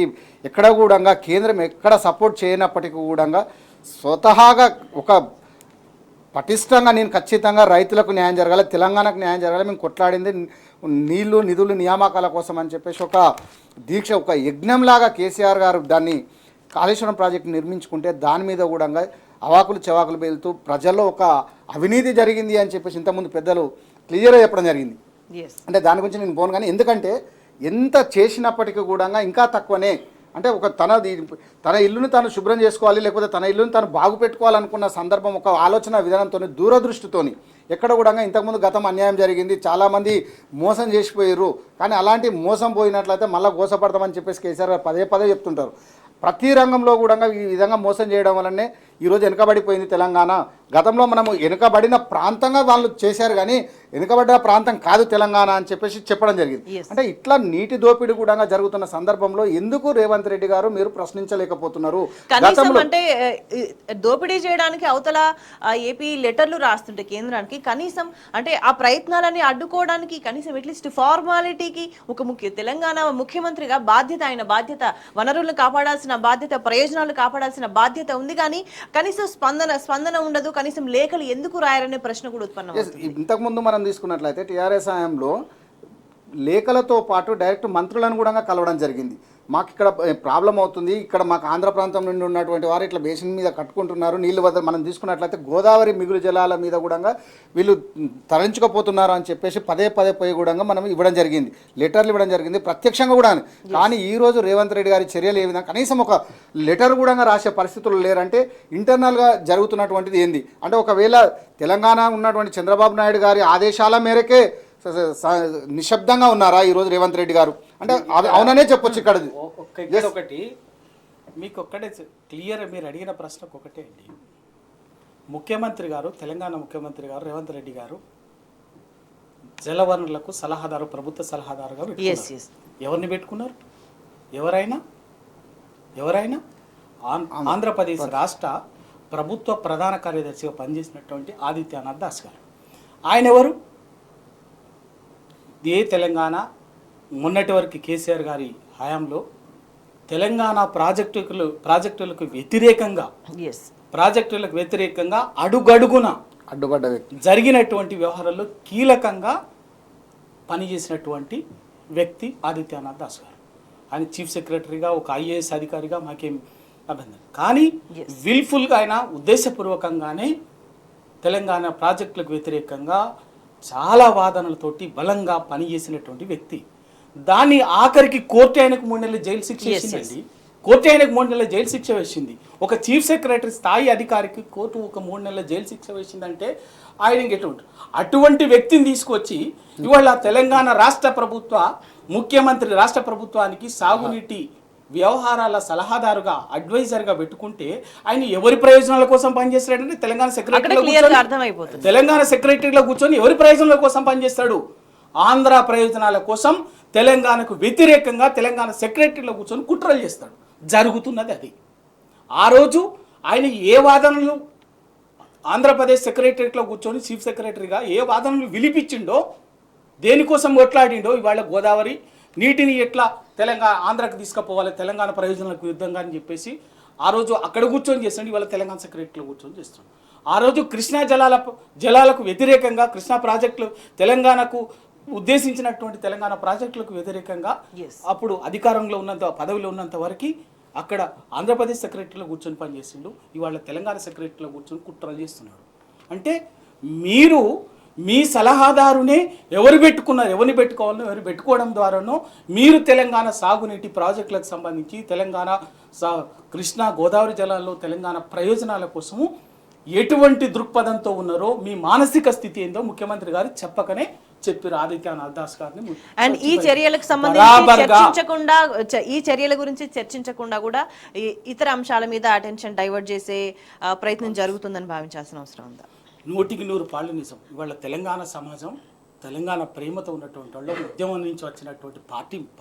ఎక్కడ కూడా కేంద్రం ఎక్కడ సపోర్ట్ చేయనప్పటికీ కూడా స్వతహాగా ఒక పటిష్టంగా నేను ఖచ్చితంగా రైతులకు న్యాయం జరగాలి, తెలంగాణకు న్యాయం జరగాలి, మేము కొట్లాడింది నీళ్లు నిధులు నియామకాల కోసం అని చెప్పేసి ఒక దీక్ష, ఒక యజ్ఞంలాగా కేసీఆర్ గారు దాన్ని కాళేశ్వరం ప్రాజెక్టు నిర్మించుకుంటే దాని మీద కూడా అవాకులు చెవాకులు పేలుతూ ప్రజల్లో ఒక అవినీతి జరిగింది అని చెప్పేసి ఇంతకుముందు పెద్దలు క్లియర్గా చెప్పడం జరిగింది. ఎస్, అంటే దాని గురించి నేను పోను, కానీ ఎందుకంటే ఎంత చేసినప్పటికీ కూడా ఇంకా తక్కువనే. అంటే ఒక తన ఇల్లుని తాను శుభ్రం చేసుకోవాలి, లేకపోతే తన ఇల్లుని తాను బాగు పెట్టుకోవాలనుకున్న సందర్భం, ఒక ఆలోచన విధానంతో దూరదృష్టితోని ఎక్కడ కూడా ఇంతకుముందు గతం అన్యాయం జరిగింది, చాలామంది మోసం చేసిపోయారు, కానీ అలాంటి మోసం పోయినట్లయితే మళ్ళీ గోసపడతామని చెప్పేసి కేసీఆర్ గారు పదే పదే చెప్తుంటారు. ప్రతి రంగంలో కూడా ఈ విధంగా మోసం చేయడం వల్లనే ఈరోజు వెనుకబడిపోయింది తెలంగాణ. గతంలో మనము వెనుకబడిన ప్రాంతంగా వాళ్ళు చేశారు, కానీ వెనుకబడ్డ ప్రాంతం కాదు తెలంగాణ అని చెప్పేసి చెప్పడం జరిగింది. అంటే ఇట్లా నీటి దోపిడీ కూడా జరుగుతున్న సందర్భంలో ఎందుకు రేవంత్ రెడ్డి గారు మీరు ప్రశ్నించలేకపోతున్నారు? కనీసం అంటే దోపిడీ చేయడానికి అవతల ఏపీ లెటర్లు రాస్తుంటే కేంద్రానికి, కనీసం అంటే ఆ ప్రయత్నాలని అడ్డుకోవడానికి కనీసం అట్లీస్ట్ ఫార్మాలిటీకి ఒక తెలంగాణ ముఖ్యమంత్రిగా బాధ్యత, ఆయన బాధ్యత వనరులను కాపాడాల్సిన బాధ్యత, ప్రయోజనాలు కాపాడాల్సిన బాధ్యత ఉంది, కానీ కనీసం స్పందన ఉండదు. కనీసం లేఖలు ఎందుకు రాయాలనే ప్రశ్న కూడా ఉత్పన్నమవుతుంది. ఇంతకుముందు మనం తీసుకున్నట్లయితే టీఆర్ఎస్ హయాంలో లేఖలతో పాటు డైరెక్ట్ మంత్రులను కూడా కలవడం జరిగింది. మాకు ఇక్కడ ప్రాబ్లం అవుతుంది, ఇక్కడ మాకు ఆంధ్ర ప్రాంతం నుండి ఉన్నటువంటి వారు ఇట్లా బేసిన్ మీద కట్టుకుంటున్నారు, నీళ్ళు వద్ద మనం తీసుకున్నట్లయితే గోదావరి మిగులు జలాల మీద కూడా వీళ్ళు తరలించుకపోతున్నారు అని చెప్పేసి పదే పదే పోయి కూడా మనం ఇవ్వడం జరిగింది, లెటర్లు ఇవ్వడం జరిగింది ప్రత్యక్షంగా కూడా. కానీ ఈరోజు రేవంత్ రెడ్డి గారి చర్యలు ఏ విధంగా, కనీసం ఒక లెటర్ కూడా రాసే పరిస్థితులు లేరంటే ఇంటర్నల్గా జరుగుతున్నటువంటిది ఏంది అంటే, ఒకవేళ తెలంగాణ ఉన్నటువంటి చంద్రబాబు నాయుడు గారి ఆదేశాల మేరకే నిశ్శబ్దంగా ఉన్నారా ఈరోజు రేవంత్ రెడ్డి గారు అంటే అవుననే చెప్పొచ్చు. ఇక్కడ ఒకటి మీకు ఒక్కటే క్లియర్, మీరు అడిగిన ప్రశ్నకు ఒకటే అండి. ముఖ్యమంత్రి గారు, తెలంగాణ ముఖ్యమంత్రి గారు రేవంత్ రెడ్డి గారు జలవనరులకు సలహాదారు, ప్రభుత్వ సలహాదారుగా ఎవరిని పెట్టుకున్నారు? ఎవరైనా ఆంధ్రప్రదేశ్ రాష్ట్ర ప్రభుత్వ ప్రధాన కార్యదర్శిగా పనిచేసినటువంటి ఆదిత్యనాథ్ దాస్ గారు. ఆయన ఎవరు? తెలంగాణ మొన్నటి వరకు కేసీఆర్ గారి హయాంలో తెలంగాణ ప్రాజెక్టులకు వ్యతిరేకంగా అడుగడుగున అడ్డుపడ్డ వ్యక్తి, జరిగినటువంటి వ్యవహారాల్లో కీలకంగా పనిచేసినటువంటి వ్యక్తి ఆదిత్యనాథ్ దాస్ గారు. ఆయన చీఫ్ సెక్రటరీగా, ఒక ఐఏఎస్ అధికారిగా మాకేం అభ్యంతరం, కానీ విల్ఫుల్గా ఆయన ఉద్దేశపూర్వకంగానే తెలంగాణ ప్రాజెక్టులకు వ్యతిరేకంగా చాలా వాదనలతోటి బలంగా పనిచేసినటువంటి వ్యక్తి. దాన్ని ఆఖరికి కోర్టు ఆయనకు 3 నెలల జైలు శిక్ష వేసిందండి. కోర్టు ఆయనకు 3 నెలల జైలు శిక్ష వేసింది. ఒక చీఫ్ సెక్రటరీ స్థాయి అధికారికి కోర్టు ఒక 3 నెలల జైలు శిక్ష వేసిందంటే ఆయన అటువంటి వ్యక్తిని తీసుకొచ్చి ఇవాళ తెలంగాణ రాష్ట్ర ప్రభుత్వానికి సాగునీటి వ్యవహారాల సలహాదారుగా, అడ్వైజర్గా పెట్టుకుంటే ఆయన ఎవరి ప్రయోజనాల కోసం పనిచేస్తాడంటే తెలంగాణ సెక్రటరీలో కూర్చొని ఎవరి ప్రయోజనాల కోసం పనిచేస్తాడు? ఆంధ్ర ప్రయోజనాల కోసం తెలంగాణకు వ్యతిరేకంగా తెలంగాణ సెక్రటరీలో కూర్చొని కుట్రలు చేస్తాడు. జరుగుతున్నది అది. ఆ రోజు ఆయన ఏ వాదనలు ఆంధ్రప్రదేశ్ సెక్రటరీలో కూర్చొని చీఫ్ సెక్రటరీగా ఏ వాదనలు విలిపించిండో, దేనికోసం కొట్లాడిండో, ఇవాళ గోదావరి నీటిని ఎట్లా ఆంధ్రాకి తీసుకుపోవాలి తెలంగాణ ప్రయోజనాలకు యుద్ధంగా అని చెప్పేసి ఆ రోజు అక్కడ కూర్చొని చేస్తాడు. ఇవాళ తెలంగాణ సెక్రటరీలో కూర్చొని చేస్తాడు. ఆ రోజు కృష్ణా జలాలకు వ్యతిరేకంగా, కృష్ణా ప్రాజెక్టులు తెలంగాణకు ఉద్దేశించినటువంటి తెలంగాణ ప్రాజెక్టులకు వ్యతిరేకంగా అప్పుడు అధికారంలో పదవిలో ఉన్నంత వరకు అక్కడ ఆంధ్రప్రదేశ్ సెక్రటరీలో కూర్చొని పనిచేసిండు. ఇవాళ తెలంగాణ సెక్రటరీలో కూర్చొని కుట్రలు చేస్తున్నాడు. అంటే మీరు మీ సలహాదారునే ఎవరిని పెట్టుకోవాలో ఎవరు పెట్టుకోవడం ద్వారానో మీరు తెలంగాణ సాగునీటి ప్రాజెక్టులకు సంబంధించి తెలంగాణ కృష్ణా గోదావరి జలాల్లో తెలంగాణ ప్రయోజనాల కోసము ఎటువంటి దృక్పథంతో ఉన్నారో, మీ మానసిక స్థితి ఏందో ముఖ్యమంత్రి గారు చెప్పకనే చెప్పారు ఆదిత్యనాథ్ దాస్ గారిని. అండ్ ఈ చర్యలకు సంబంధించి ఈ చర్యల గురించి చర్చించకుండా కూడా ఇతర అంశాల మీద అటెన్షన్ డైవర్ట్ చేసే ప్రయత్నం జరుగుతుందని భావించాల్సిన అవసరం ఉందా? 100% నిజం. ఇవాళ తెలంగాణ సమాజం తెలంగాణ ప్రేమతో ఉన్నటువంటి వాళ్ళు, ఉద్యమం నుంచి వచ్చినటువంటి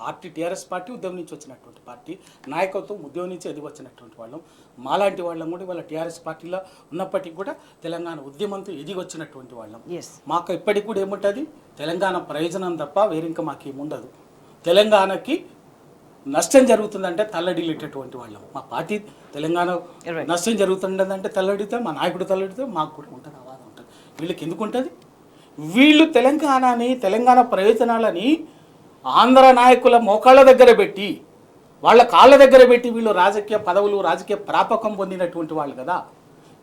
పార్టీ టీఆర్ఎస్ పార్టీ ఉద్యమం నుంచి వచ్చినటువంటి పార్టీ, నాయకత్వం ఉద్యమం నుంచి ఎదిగి వచ్చినటువంటి వాళ్ళం. మాలాంటి వాళ్ళం కూడా వాళ్ళ టీఆర్ఎస్ పార్టీలో ఉన్నప్పటికీ కూడా తెలంగాణ ఉద్యమంతో ఎదిగి వచ్చినటువంటి వాళ్ళం. మాకు ఇప్పటికి కూడా ఏముంటుంది, తెలంగాణ ప్రయోజనం తప్ప వేరే ఇంకా మాకేముండదు. తెలంగాణకి నష్టం జరుగుతుందంటే తల్లడిల్లేటటువంటి వాళ్ళం. మా పార్టీ తెలంగాణ నష్టం జరుగుతుందంటే తల్లడితే, మా నాయకుడు తల్లడితే మాకు కూడా ఉంటుంది, అవాదం ఉంటుంది. వీళ్ళకి ఎందుకు ఉంటుంది? వీళ్ళు తెలంగాణ ప్రయోజనాలని ఆంధ్ర నాయకుల మోకాళ్ళ దగ్గర పెట్టి, వాళ్ళ కాళ్ళ దగ్గర పెట్టి వీళ్ళు రాజకీయ పదవులు, రాజకీయ ప్రాపకం పొందినటువంటి వాళ్ళు కదా.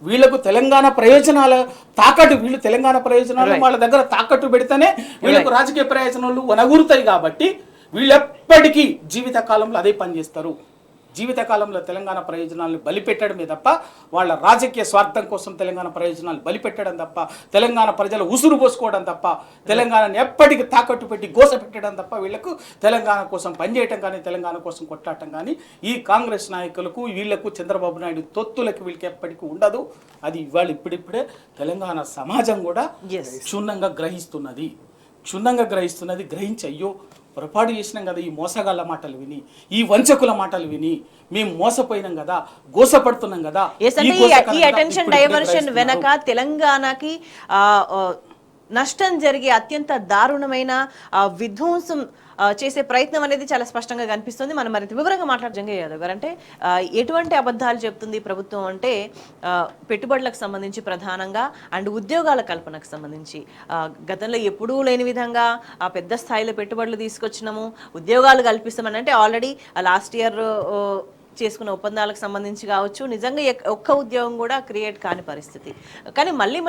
వీళ్ళకు తెలంగాణ ప్రయోజనాల తాకట్టు, వీళ్ళు తెలంగాణ ప్రయోజనాలు వాళ్ళ దగ్గర తాకట్టు పెడితేనే వీళ్ళకు రాజకీయ ప్రయోజనాలు వనగూరుతాయి. కాబట్టి వీళ్ళు ఎప్పటికీ జీవితకాలంలో అదే పని చేస్తారు. జీవితకాలంలో తెలంగాణ ప్రయోజనాలను బలిపెట్టడమే తప్ప, వాళ్ళ రాజకీయ స్వార్థం కోసం తెలంగాణ ప్రయోజనాలు బలిపెట్టడం తప్ప, తెలంగాణ ప్రజలు ఉసురు పోసుకోవడం తప్ప, తెలంగాణను ఎప్పటికీ తాకట్టు పెట్టి గోస పెట్టడం తప్ప వీళ్లకు తెలంగాణ కోసం పనిచేయటం కానీ, తెలంగాణ కోసం కొట్లాడటం కానీ ఈ కాంగ్రెస్ నాయకులకు, వీళ్లకు, చంద్రబాబు నాయుడు తొత్తులకు వీళ్ళకి ఎప్పటికీ ఉండదు. అది ఇవాళ ఇప్పుడిప్పుడే తెలంగాణ సమాజం కూడా క్షుణ్ణంగా గ్రహిస్తున్నది. గ్రహించి అయ్యో పొరపాటు చేసినాం కదా, ఈ మోసగాళ్ళ మాటలు విని, ఈ వంచకుల మాటలు విని మేము మోసపోయినాం కదా, గోసపడుతున్నాం కదా. ఈ అటెన్షన్ డైవర్షన్ వెనక తెలంగాణకి నష్టం జరిగే అత్యంత దారుణమైన విధ్వంసం చేసే ప్రయత్నం అనేది చాలా స్పష్టంగా కనిపిస్తుంది. మనం మరింత వివరంగా మాట్లాడు జంగయ్య యాదవ్ గారు. అంటే ఎటువంటి అబద్ధాలు చెప్తుంది ప్రభుత్వం అంటే, పెట్టుబడులకు సంబంధించి ప్రధానంగా అండ్ ఉద్యోగాల కల్పనకు సంబంధించి గతంలో ఎప్పుడూ లేని విధంగా పెద్ద స్థాయిలో పెట్టుబడులు తీసుకొచ్చినాము, ఉద్యోగాలు కల్పిస్తామని. అంటే ఆల్రెడీ లాస్ట్ ఇయర్ చేసుకున్న ఒప్పందాలకు సంబంధించి కావచ్చు, నిజంగా ఒక్క ఉద్యోగం కూడా క్రియేట్ కాని పరిస్థితి. కానీ మళ్ళీ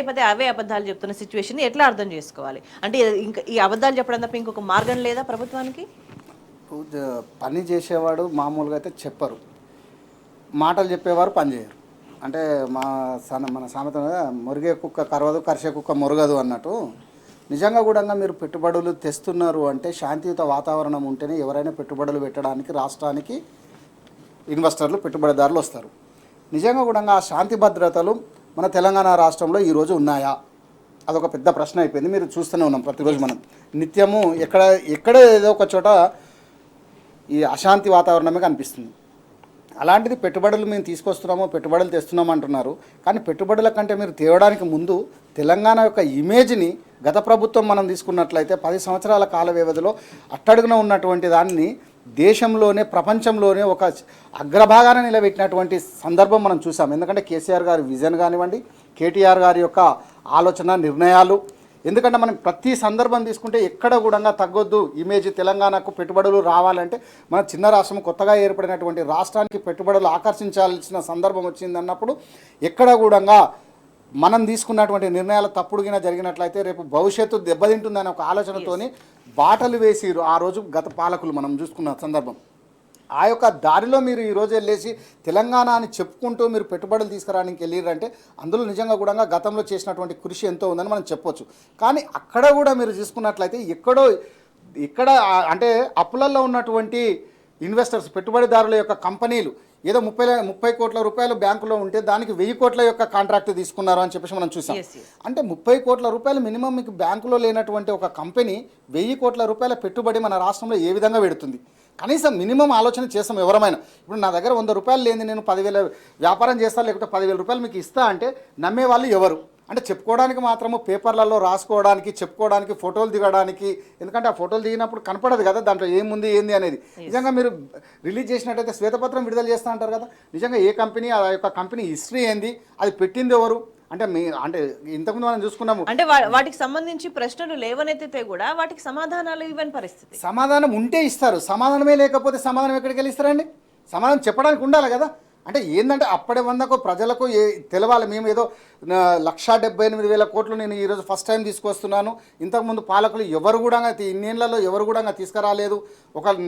పదే అవే అబద్ధాలు చెప్తున్న సిచ్యువేషన్ ఎట్లా అర్థం చేసుకోవాలి? అంటే ఇంకా ఈ అబద్ధాలు చెప్పడం తప్ప ఇంకొక మార్గం లేదా ప్రభుత్వానికి? పని చేసేవాడు మామూలుగా అయితే చెప్పరు, మాటలు చెప్పేవారు పని చేయరు. అంటే మన సామెత మురిగే కుక్క కరవదు, కరిసే కుక్క మురగదు అన్నట్టు. నిజంగా కూడా మీరు పెట్టుబడులు తెస్తున్నారు అంటే శాంతియుత వాతావరణం ఉంటేనే ఎవరైనా పెట్టుబడులు పెట్టడానికి రాష్ట్రానికి ఇన్వెస్టర్లు, పెట్టుబడిదారులు వస్తారు. నిజంగా కూడా ఆ శాంతి భద్రతలు మన తెలంగాణ రాష్ట్రంలో ఈరోజు ఉన్నాయా? అదొక పెద్ద ప్రశ్న అయిపోయింది. మీరు చూస్తూనే ఉన్నాం ప్రతిరోజు మనం నిత్యము ఎక్కడ ఏదో ఒక చోట ఈ అశాంతి వాతావరణమే కనిపిస్తుంది. అలాంటిది పెట్టుబడులు మేము తీసుకొస్తున్నాము, పెట్టుబడులు తెస్తున్నాము అంటున్నారు. కానీ పెట్టుబడుల కంటే మీరు తేవడానికి ముందు తెలంగాణ యొక్క ఇమేజ్ని గత ప్రభుత్వం మనం తీసుకున్నట్లయితే 10 సంవత్సరాల కాల వ్యవధిలో అట్టడుగున ఉన్నటువంటి దాన్ని దేశంలోనే, ప్రపంచంలోనే ఒక అగ్రభాగాన నిలబెట్టినటువంటి సందర్భం మనం చూసాం. ఎందుకంటే కేసీఆర్ గారి విజన్ కానివ్వండి, కేటీఆర్ గారి యొక్క ఆలోచన, నిర్ణయాలు. ఎందుకంటే మనం ప్రతి సందర్భం తీసుకుంటే ఎక్కడ కూడా తగ్గొద్దు, ఇమేజ్ తెలంగాణకు పెట్టుబడులు రావాలంటే మన చిన్న రాష్ట్రం, కొత్తగా ఏర్పడినటువంటి రాష్ట్రానికి పెట్టుబడులు ఆకర్షించాల్సిన సందర్భం వచ్చిందన్నప్పుడు ఎక్కడ కూడా మనం తీసుకున్నటువంటి నిర్ణయాలు తప్పుడుగిన జరిగినట్లయితే రేపు భవిష్యత్తు దెబ్బతింటుందనే ఒక ఆలోచనతోని బాటలు వేసిరు ఆ రోజు గత పాలకులు మనం చూసుకున్న సందర్భం. ఆ యొక్క దారిలో మీరు ఈరోజు వెళ్ళేసి తెలంగాణ అని చెప్పుకుంటూ మీరు పెట్టుబడులు తీసుకురావడానికి వెళ్ళారంటే అందులో నిజంగా కూడా గతంలో చేసినటువంటి కృషి ఎంతో ఉందని మనం చెప్పొచ్చు. కానీ అక్కడ కూడా మీరు చూసుకున్నట్లయితే ఇక్కడ అంటే అప్పులలో ఉన్నటువంటి ఇన్వెస్టర్స్, పెట్టుబడిదారుల యొక్క కంపెనీలు ఏదో 30 కోట్ల రూపాయలు బ్యాంకులో ఉంటే దానికి 1000 కోట్ల యొక్క కాంట్రాక్ట్ తీసుకున్నారు అని చెప్పేసి మనం చూసాం. అంటే 30 కోట్ల రూపాయలు మినిమం మీకు బ్యాంకులో లేనటువంటి ఒక కంపెనీ 1000 కోట్ల రూపాయల పెట్టుబడి మన రాష్ట్రంలో ఏ విధంగా పెడుతుంది? కనీసం మినిమం ఆలోచన చేస్తాం ఎవరమైనా. ఇప్పుడు నా దగ్గర 100 రూపాయలు లేని నేను 10,000 వ్యాపారం చేస్తాను, లేకపోతే 10,000 రూపాయలు మీకు ఇస్తా అంటే నమ్మే వాళ్ళు ఎవరు? అంటే చెప్పుకోవడానికి మాత్రము, పేపర్లలో రాసుకోవడానికి, చెప్పుకోవడానికి, ఫోటోలు దిగడానికి. ఎందుకంటే ఆ ఫోటోలు దిగినప్పుడు కనపడదు కదా దాంట్లో ఏముంది ఏంది అనేది. నిజంగా మీరు రిలీజ్ చేసినట్టయితే శ్వేతపత్రం విడుదల చేస్తూ అంటారు కదా, నిజంగా ఏ కంపెనీ, ఆ యొక్క కంపెనీ హిస్టరీ ఏంది, అది పెట్టింది ఎవరు? అంటే ఇంతకుముందు మనం చూసుకున్నాము. అంటే వాటికి సంబంధించి ప్రశ్నలు లేవనెత్తితే కూడా వాటికి సమాధానాలు ఇవ్వని పరిస్థితి. సమాధానం ఉంటే ఇస్తారు, సమాధానమే లేకపోతే సమాధానం ఎక్కడికి వెళ్ళి ఇస్తారండి? సమాధానం చెప్పడానికి ఉండాలి కదా. అంటే ఏంటంటే అప్పటి వందకు ప్రజలకు తెలవాలి. మేము ఏదో 1,78,000 కోట్లు నేను ఈరోజు ఫస్ట్ టైం తీసుకొస్తున్నాను, ఇంతకుముందు పాలకులు ఎవరు కూడా ఇన్నేళ్లలో ఎవరు కూడా తీసుకురాలేదు,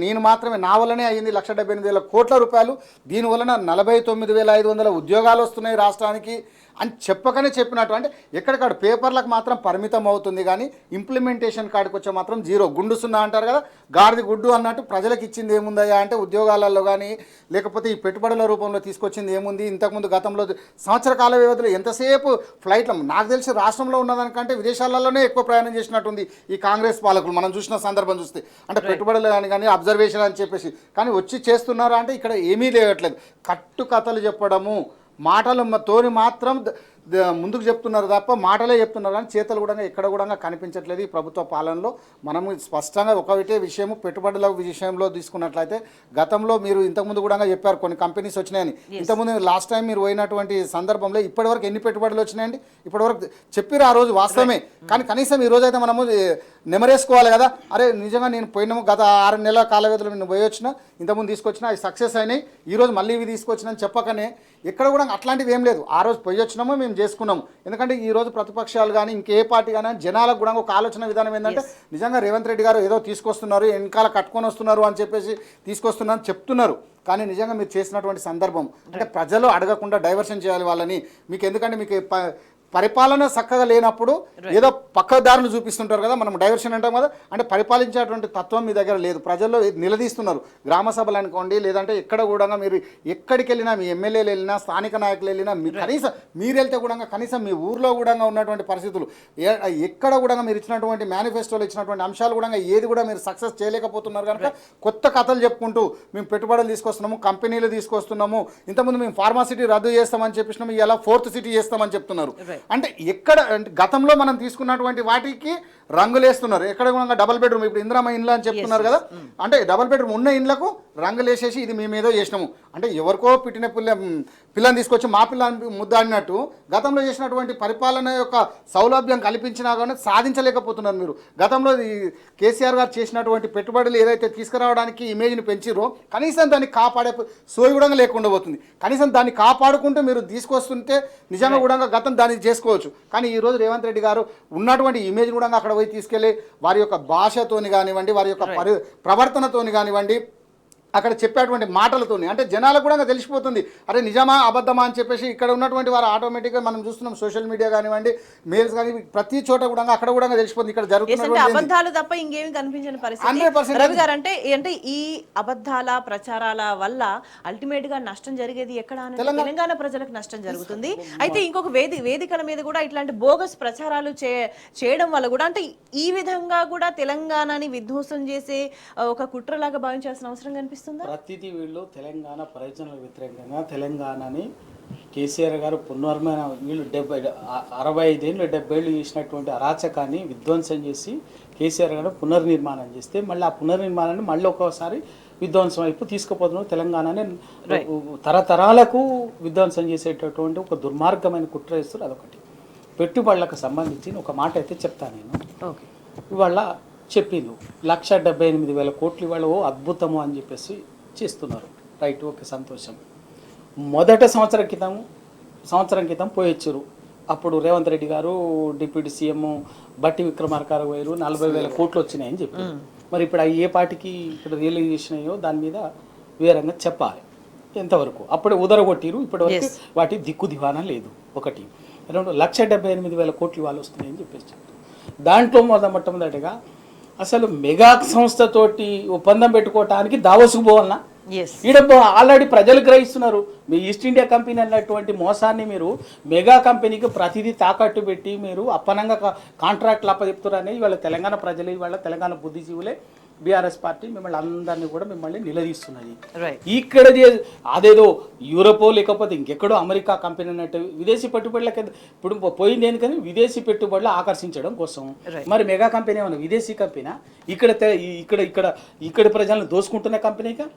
నేను మాత్రమే, నా వల్లనే అయ్యింది 1,78,000 కోట్ల రూపాయలు. దీనివలన 49,500 ఉద్యోగాలు వస్తున్నాయి రాష్ట్రానికి అని చెప్పకనే చెప్పినట్టు. అంటే ఎక్కడికాడ పేపర్లకు మాత్రం పరిమితం అవుతుంది కానీ ఇంప్లిమెంటేషన్ కాడికి వచ్చే మాత్రం జీరో. గుండు సున్నా అంటారు కదా, గాడిది గుడ్డు అన్నట్టు ప్రజలకు ఇచ్చింది ఏముందయ్యా అంటే ఉద్యోగాలలో కానీ లేకపోతే ఈ పెట్టుబడుల రూపంలో తీసుకొచ్చింది ఏముంది. ఇంతకుముందు గతంలో సంవత్సర కాల వ్యవధిలో ఎంతసేపు ఫ్లైట్లో, నాకు తెలిసి రాష్ట్రంలో ఉన్నదానికంటే విదేశాలలోనే ఎక్కువ ప్రయాణం చేసినట్టుంది ఈ కాంగ్రెస్ పాలకులు మనం చూసిన సందర్భం చూస్తే. అంటే పెట్టుబడులు కానీ అబ్జర్వేషన్ అని చెప్పేసి, కానీ వచ్చి చేస్తున్నారా అంటే ఇక్కడ ఏమీ లేవట్లేదు. కట్టు కథలు చెప్పడము, మాటలతోని మాత్రం ముందుకు చెప్తున్నారు తప్ప మాటలే చెప్తున్నారు కానీ చేతలు కూడా ఎక్కడ కూడా కనిపించట్లేదు ఈ ప్రభుత్వ పాలనలో. మనము స్పష్టంగా ఒకటే విషయము, పెట్టుబడుల విషయంలో తీసుకున్నట్లయితే గతంలో మీరు ఇంతకుముందు కూడా చెప్పారు కొన్ని కంపెనీస్ వచ్చినాయని. ఇంతకుముందు లాస్ట్ టైం మీరు పోయినటువంటి సందర్భంలో ఇప్పటివరకు ఎన్ని పెట్టుబడులు వచ్చినాయండి? ఇప్పటివరకు చెప్పారు ఆ రోజు వాస్తవమే, కానీ కనీసం ఈ రోజైతే మనము నెమరేసుకోవాలి కదా. అరే నిజంగా నేను పోయినాము, గత 6 నెలల కాల వ్యవధిలో నేను పోయి వచ్చిన, ఇంతకుముందు తీసుకొచ్చిన అవి సక్సెస్ అయినాయి, ఈరోజు మళ్ళీ ఇవి తీసుకొచ్చినా చెప్పకనే ఎక్కడ కూడా అట్లాంటివి ఏం లేదు. ఆ రోజు పోయి వచ్చినామో మేము చేసుకున్నాము. ఎందుకంటే ఈరోజు ప్రతిపక్షాలు కానీ ఇంకే పార్టీ కానీ జనాలకు కూడా ఒక ఆలోచన విధానం ఏంటంటే నిజంగా రేవంత్ రెడ్డి గారు ఏదో తీసుకొస్తున్నారు, వెనకాల కట్టుకొని వస్తున్నారు అని చెప్పేసి తీసుకొస్తున్నారు చెప్తున్నారు. కానీ నిజంగా మీరు చేసినటువంటి సందర్భం అంటే ప్రజలు అడగకుండా డైవర్షన్ చేయాలి వాళ్ళని. మీకు ఎందుకంటే మీకు పరిపాలన చక్కగా లేనప్పుడు ఏదో పక్కదారులు చూపిస్తుంటారు కదా, మనం డైవర్షన్ అంటాం కదా. అంటే పరిపాలించేటువంటి తత్వం మీ దగ్గర లేదు, ప్రజల్లో నిలదీస్తున్నారు. గ్రామ సభలు అనుకోండి, లేదంటే ఎక్కడ కూడా మీరు ఎక్కడికి వెళ్ళినా, మీ ఎమ్మెల్యేలు వెళ్ళినా, స్థానిక నాయకులు వెళ్ళినా, కనీసం మీరు వెళ్తే కూడా కనీసం మీ ఊర్లో కూడా ఉన్నటువంటి పరిస్థితులు ఎక్కడ కూడా మీరు ఇచ్చినటువంటి మేనిఫెస్టోలో ఇచ్చినటువంటి అంశాలు కూడా ఏది కూడా మీరు సక్సెస్ చేయలేకపోతున్నారు. కనుక కొత్త కథలు చెప్పుకుంటూ మేము పెట్టుబడులు తీసుకొస్తున్నాము, కంపెనీలు తీసుకొస్తున్నాము, ఇంతకుముందు మేము ఫార్మాసిటీ రద్దు చేస్తామని చెప్పినాము, ఇలా 4th సిటీ చేస్తామని చెప్తున్నారు. అంటే ఎక్కడ గతంలో మనం తీసుకున్నటువంటి వాటికి రంగులేస్తున్నారు. ఎక్కడ కూడా డబుల్ బెడ్రూమ్, ఇప్పుడు ఇందిరమ్మ ఇండ్లు అని చెప్తున్నారు కదా, అంటే డబుల్ బెడ్రూమ్ ఉన్న ఇండ్లకు రంగులేసేసి ఇది మేమేదో చేసినాము అంటే ఎవరికో పిట్టిన పిల్లని తీసుకొచ్చి మా పిల్లని ముద్దాడినట్టు గతంలో చేసినటువంటి పరిపాలన యొక్క సౌలభ్యం కల్పించినా కానీ సాధించలేకపోతున్నారు మీరు. గతంలో కేసీఆర్ గారు చేసినటువంటి పెట్టుబడులు ఏదైతే తీసుకురావడానికి ఇమేజ్ని పెంచిరో కనీసం దాన్ని కాపాడే సోయి కూడా లేకుండా పోతుంది. కనీసం దాన్ని కాపాడుకుంటూ మీరు తీసుకొస్తుంటే నిజంగా కూడా గతం దాన్ని చేసుకోవచ్చు. కానీ ఈరోజు రేవంత్ రెడ్డి గారు ఉన్నటువంటి ఇమేజ్ కూడా అక్కడ పోయి తీసుకెళ్ళి వారి యొక్క భాషతోని కానివ్వండి, వారి యొక్క ప్రవర్తనతోని కానివ్వండి, అక్కడ చెప్పేటువంటి మాటలతోని అంటే జనాలకు కూడా తెలిసిపోతుంది అరే నిజమా అబద్ధమా అని చెప్పేసి. ఇక్కడ ఉన్నటువంటి వారు ఆటోమేటిక్గా మనం చూస్తున్నాం సోషల్ మీడియా కానివ్వండి, మెయిల్స్ కానీ ప్రతి చోట కూడా అక్కడ కూడా తెలిసిపోతుంది ఇక్కడ జరుగుతున్న అబద్ధాలు తప్ప ఇంకేమి కనిపించని పరిస్థితి. రవి గారు అంటే ఈ అబద్ధాల ప్రచారాల వల్ల అల్టిమేట్ గా నష్టం జరిగేది ఎక్కడ అంటే తెలంగాణ ప్రజలకు నష్టం జరుగుతుంది. అయితే ఇంకొక వేదికల మీద కూడా ఇట్లాంటి బోగస్ ప్రచారాలు చేయడం వల్ల కూడా అంటే ఈ విధంగా కూడా తెలంగాణని విధ్వంసం చేసే ఒక కుట్రలాగా భావించాల్సిన అవసరం కనిపిస్తుంది. ప్రతిదీ వీళ్ళు తెలంగాణ ప్రయోజనాలకు వ్యతిరేకంగా తెలంగాణని కేసీఆర్ గారు పునర్మైన వీళ్ళు 65 ఏళ్ళు 70 ఏళ్ళు చేసినటువంటి అరాచకాన్ని విధ్వంసం చేసి కేసీఆర్ గారు పునర్నిర్మాణం చేస్తే మళ్ళీ ఆ పునర్నిర్మాణాన్ని మళ్ళీ ఒక్కోసారి విధ్వంసం వైపు తీసుకుపోతున్నాం. తెలంగాణని తరతరాలకు విధ్వంసం చేసేటటువంటి ఒక దుర్మార్గమైన కుట్ర చేస్తారు. అదొకటి. పెట్టుబడులకు సంబంధించి ఒక మాట అయితే చెప్తాను నేను. ఇవాళ చెప్పిండు 1,78,000 కోట్లు ఇవాళ అద్భుతము అని చెప్పేసి చేస్తున్నారు. రైట్, ఓకే, సంతోషం. మొదట సంవత్సరం క్రితం పోయొచ్చారు. అప్పుడు రేవంత్ రెడ్డి గారు డిప్యూటీ సీఎం బట్టి విక్రమార్క గారు పోయారు, 40,000 కోట్లు వచ్చినాయని చెప్పారు. మరి ఇప్పుడు అవి ఏ పార్టీకి ఇక్కడ రిలీజ్ అయ్యో దాని మీద వేరంగా చెప్పాలి ఎంతవరకు. అప్పుడే ఉదరగొట్టిరు, ఇప్పటివరకు వాటి దిక్కు దివానా లేదు. ఒకటి. 1,78,000 కోట్లు ఇవాళ వస్తున్నాయని చెప్పేసి దాంట్లో మొట్టమొదటిగా అసలు మెగా సంస్థతోటి ఒప్పందం పెట్టుకోవటానికి దావోసుకు పోవాలన్నా ఈడ ఆల్రెడీ ప్రజలు గ్రహిస్తున్నారు. మీ ఈస్ట్ ఇండియా కంపెనీ అన్నటువంటి మోసాన్ని మీరు మెగా కంపెనీకి ప్రతిదీ తాకట్టు పెట్టి మీరు అప్పనంగా కాంట్రాక్ట్లు అప్పచెప్తారని ఇవాళ తెలంగాణ ప్రజలు, ఇవాళ తెలంగాణ బుద్ధిజీవులే బీఆర్ఎస్ పార్టీ మిమ్మల్ని అందరినీ కూడా మిమ్మల్ని నిలదీస్తున్నది. ఇక్కడ అదేదో యూరోపో లేకపోతే ఇంకెక్కడో అమెరికా కంపెనీ అన్నట్టు విదేశీ పెట్టుబడులకి ఇప్పుడు పోయింది ఎందుకని విదేశీ పెట్టుబడులు ఆకర్షించడం కోసం. మరి మెగా కంపెనీ ఏమన్నా విదేశీ కంపెనీ? ఇక్కడ ప్రజలను దోసుకుంటున్న కంపెనీగా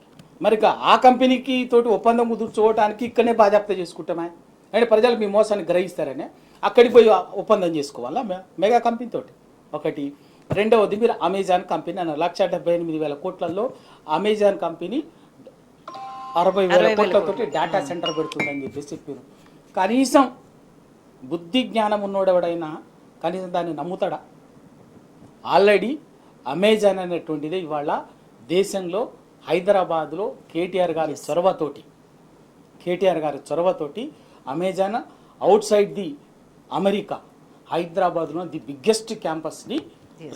మరి ఆ కంపెనీకి తోటి ఒప్పందం కుదుర్చుకోవడానికి ఇక్కడనే బాధ్యత చేసుకుంటామా అంటే ప్రజలు మీ మోసాన్ని గ్రహిస్తారని అక్కడికి పోయి ఒప్పందం చేసుకోవాలా మెగా కంపెనీ తోటి. ఒకటి. రెండవది మీరు అమెజాన్ కంపెనీ అన్నారు. 1,78,000 కోట్లలో అమెజాన్ కంపెనీ 60,000 కోట్లతోటి డేటా సెంటర్ పెడుతుందని చెప్పేసి చెప్పారు. కనీసం బుద్ధి జ్ఞానం ఉన్నోడెవడైనా కనీసం దాన్ని నమ్ముతాడా? ఆల్రెడీ అమెజాన్ అనేటువంటిది ఇవాళ దేశంలో హైదరాబాద్లో కేటీఆర్ గారి చొరవతోటి Amazon outside the America హైదరాబాద్లో ది బిగ్గెస్ట్ క్యాంపస్ని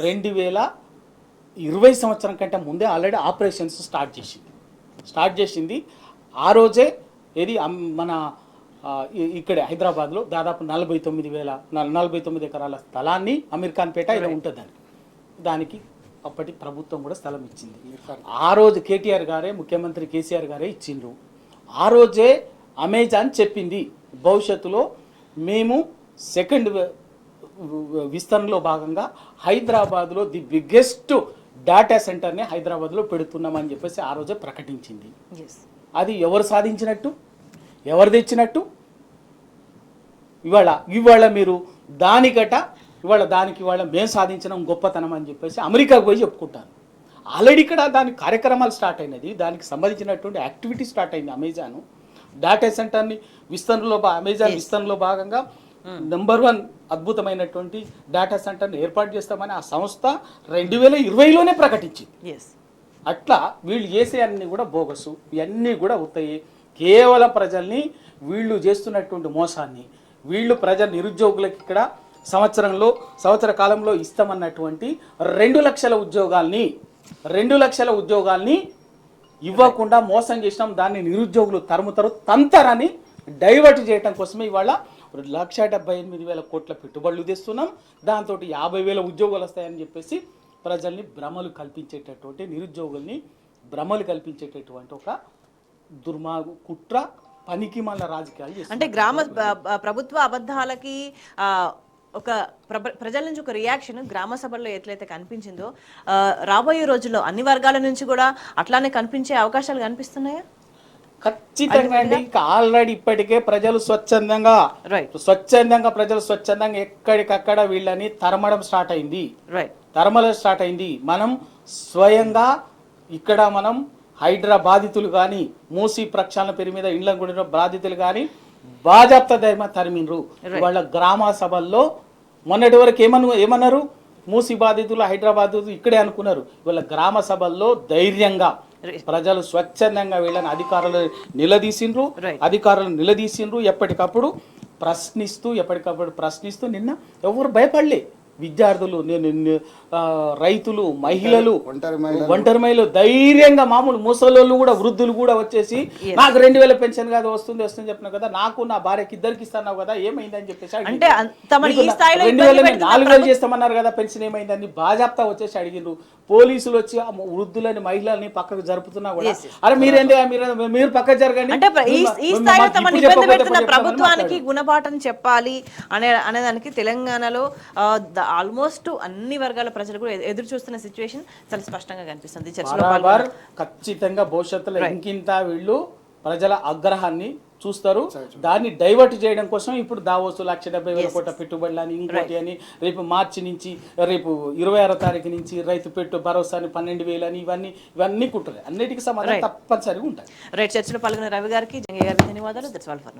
2020 సంవత్సరం కంటే ముందే ఆల్రెడీ ఆపరేషన్స్ స్టార్ట్ చేసింది. ఆ రోజే ఏది మన ఇక్కడ హైదరాబాద్లో దాదాపు 49 ఎకరాల స్థలాన్ని అమీర్ఖాన్పేట ఇలా ఉంటుంది. దానికి అప్పటి ప్రభుత్వం కూడా స్థలం ఇచ్చింది. ఆ రోజు కేటీఆర్ గారే, ముఖ్యమంత్రి కేసీఆర్ గారే ఇచ్చిండ్రు. ఆ రోజే అమెజాన్ చెప్పింది భవిష్యత్తులో మేము సెకండ్ విస్తరణలో భాగంగా హైదరాబాద్లో ది బిగ్గెస్ట్ డేటా సెంటర్ని హైదరాబాద్లో పెడుతున్నామని చెప్పేసి ఆ రోజే ప్రకటించింది. అది ఎవరు సాధించినట్టు, ఎవరు తెచ్చినట్టు? ఇవాళ మీరు ఇవాళ మేము సాధించిన గొప్పతనం అని చెప్పేసి అమెరికాకు పోయి చెప్పుకుంటారు. ఆల్రెడీ ఇక్కడ దాని కార్యక్రమాలు స్టార్ట్ అయినది, దానికి సంబంధించినటువంటి యాక్టివిటీ స్టార్ట్ అయింది. అమెజాన్ డేటా సెంటర్ని విస్తరణలో భాగంగా నెంబర్ 1 అద్భుతమైనటువంటి డేటా సెంటర్ని ఏర్పాటు చేస్తామని ఆ సంస్థ 2020లోనే ప్రకటించింది. అట్లా వీళ్ళు చేసే అన్నీ కూడా బోగసు, ఇవన్నీ కూడా అవుతాయి. కేవలం వీళ్ళు చేస్తున్నటువంటి మోసాన్ని, వీళ్ళు నిరుద్యోగులకు ఇక్కడ సంవత్సర కాలంలో ఇస్తామన్నటువంటి 2 లక్షల ఉద్యోగాల్ని ఇవ్వకుండా మోసం చేసినాం. దాన్ని నిరుద్యోగులు తంతరని డైవర్ట్ చేయడం కోసమే ఇవాళ 1,78,000 కోట్ల పెట్టుబడులు తెస్తున్నాం. దాంతో 50,000 ఉద్యోగాలు వస్తాయని చెప్పేసి ప్రజల్ని నిరుద్యోగుల్ని భ్రమలు కల్పించేటటువంటి ఒక దుర్మార్గు కుట్ర, పనికి మళ్ళీ రాజకీయాలు చేస్తారు. అంటే ప్రభుత్వ అబద్ధాలకి ఒక ప్రజల నుంచి ఒక రియాక్షన్ గ్రామ సభల్లో ఎట్లయితే కనిపించిందో రాబోయే రోజుల్లో అన్ని వర్గాల నుంచి కూడా అట్లానే కనిపించే అవకాశాలు కనిపిస్తున్నాయా? ఖచ్చితంగా అండి. ఆల్రెడీ ఇప్పటికే ప్రజలు స్వచ్ఛందంగా ఎక్కడికక్కడ వీళ్ళని తరమడం స్టార్ట్ అయింది. మనం స్వయంగా ఇక్కడ హైడ్రా బాధితులు కానీ, మూసీ ప్రక్షాళన పేరు మీద ఇండ్ల గుడిన బాధితులు కానీ బాజాప్తా ధైర్యం తరిమిండ్రు. వాళ్ళ గ్రామ సభల్లో మొన్నటి వరకు ఏమన్నారు? మూసీ బాధితులు, హైదరాబాద్ ఇక్కడే అనుకున్నారు. ఇవాళ గ్రామ సభల్లో ధైర్యంగా ప్రజలు స్వచ్ఛందంగా వీళ్ళని అధికారులు నిలదీసిండ్రు. ఎప్పటికప్పుడు ప్రశ్నిస్తూ నిన్న ఎవరు భయపడలే. విద్యార్థులు, రైతులు, మహిళలు, ఒంటరి మహిళలు ధైర్యంగా, మామూలు ముసలోళ్ళు కూడా, వృద్ధులు కూడా వచ్చేసి నాకు 2,000 పెన్షన్ కాదు వస్తుంది చెప్పినా కదా, నాకు నా భార్యకి ఇద్దరికి ఇస్తున్నావు కదా, ఏమైందని చెప్పేసి 4,000 చేస్తామన్నారు కదా, పెన్షన్ ఏమైందని బాజాప్తా వచ్చేసి అడిగిండ్రు. పోలీసులు వచ్చి ఆ వృద్ధులని, మహిళల్ని పక్కకు జరుపుతున్నా కూడా అరే మీరు పక్కకు జరగండి, ప్రభుత్వానికి గుణపాఠం చెప్పాలి అనేదానికి తెలంగాణలో ఆల్మోస్ట్ అన్ని వర్గాల ప్రజలు కూడా ఎదురు చూస్తున్న సిచ్యువేషన్ చాలా స్పష్టంగా కనిపిస్తుంది. ఖచ్చితంగా భవిష్యత్తులో ఇంకింత వీళ్ళు ప్రజల ఆగ్రహాన్ని చూస్తారు. దాన్ని డైవర్ట్ చేయడం కోసం ఇప్పుడు దావోసు 1,70,000 కోట్ల పెట్టుబడులని, ఇంకోటి అని, రేపు మార్చి నుంచి, రేపు 26వ తారీఖు నుంచి రైతు భరోసా అని 12,000 అని, ఇవన్నీ కుట్రలే. అన్నిటికీ సమాధానం తప్పనిసరిగా ఉంటాయి. చర్చలో పాల్గొన్న రవి గారికి, జంగయ్య గారికి ధన్యవాదాలు.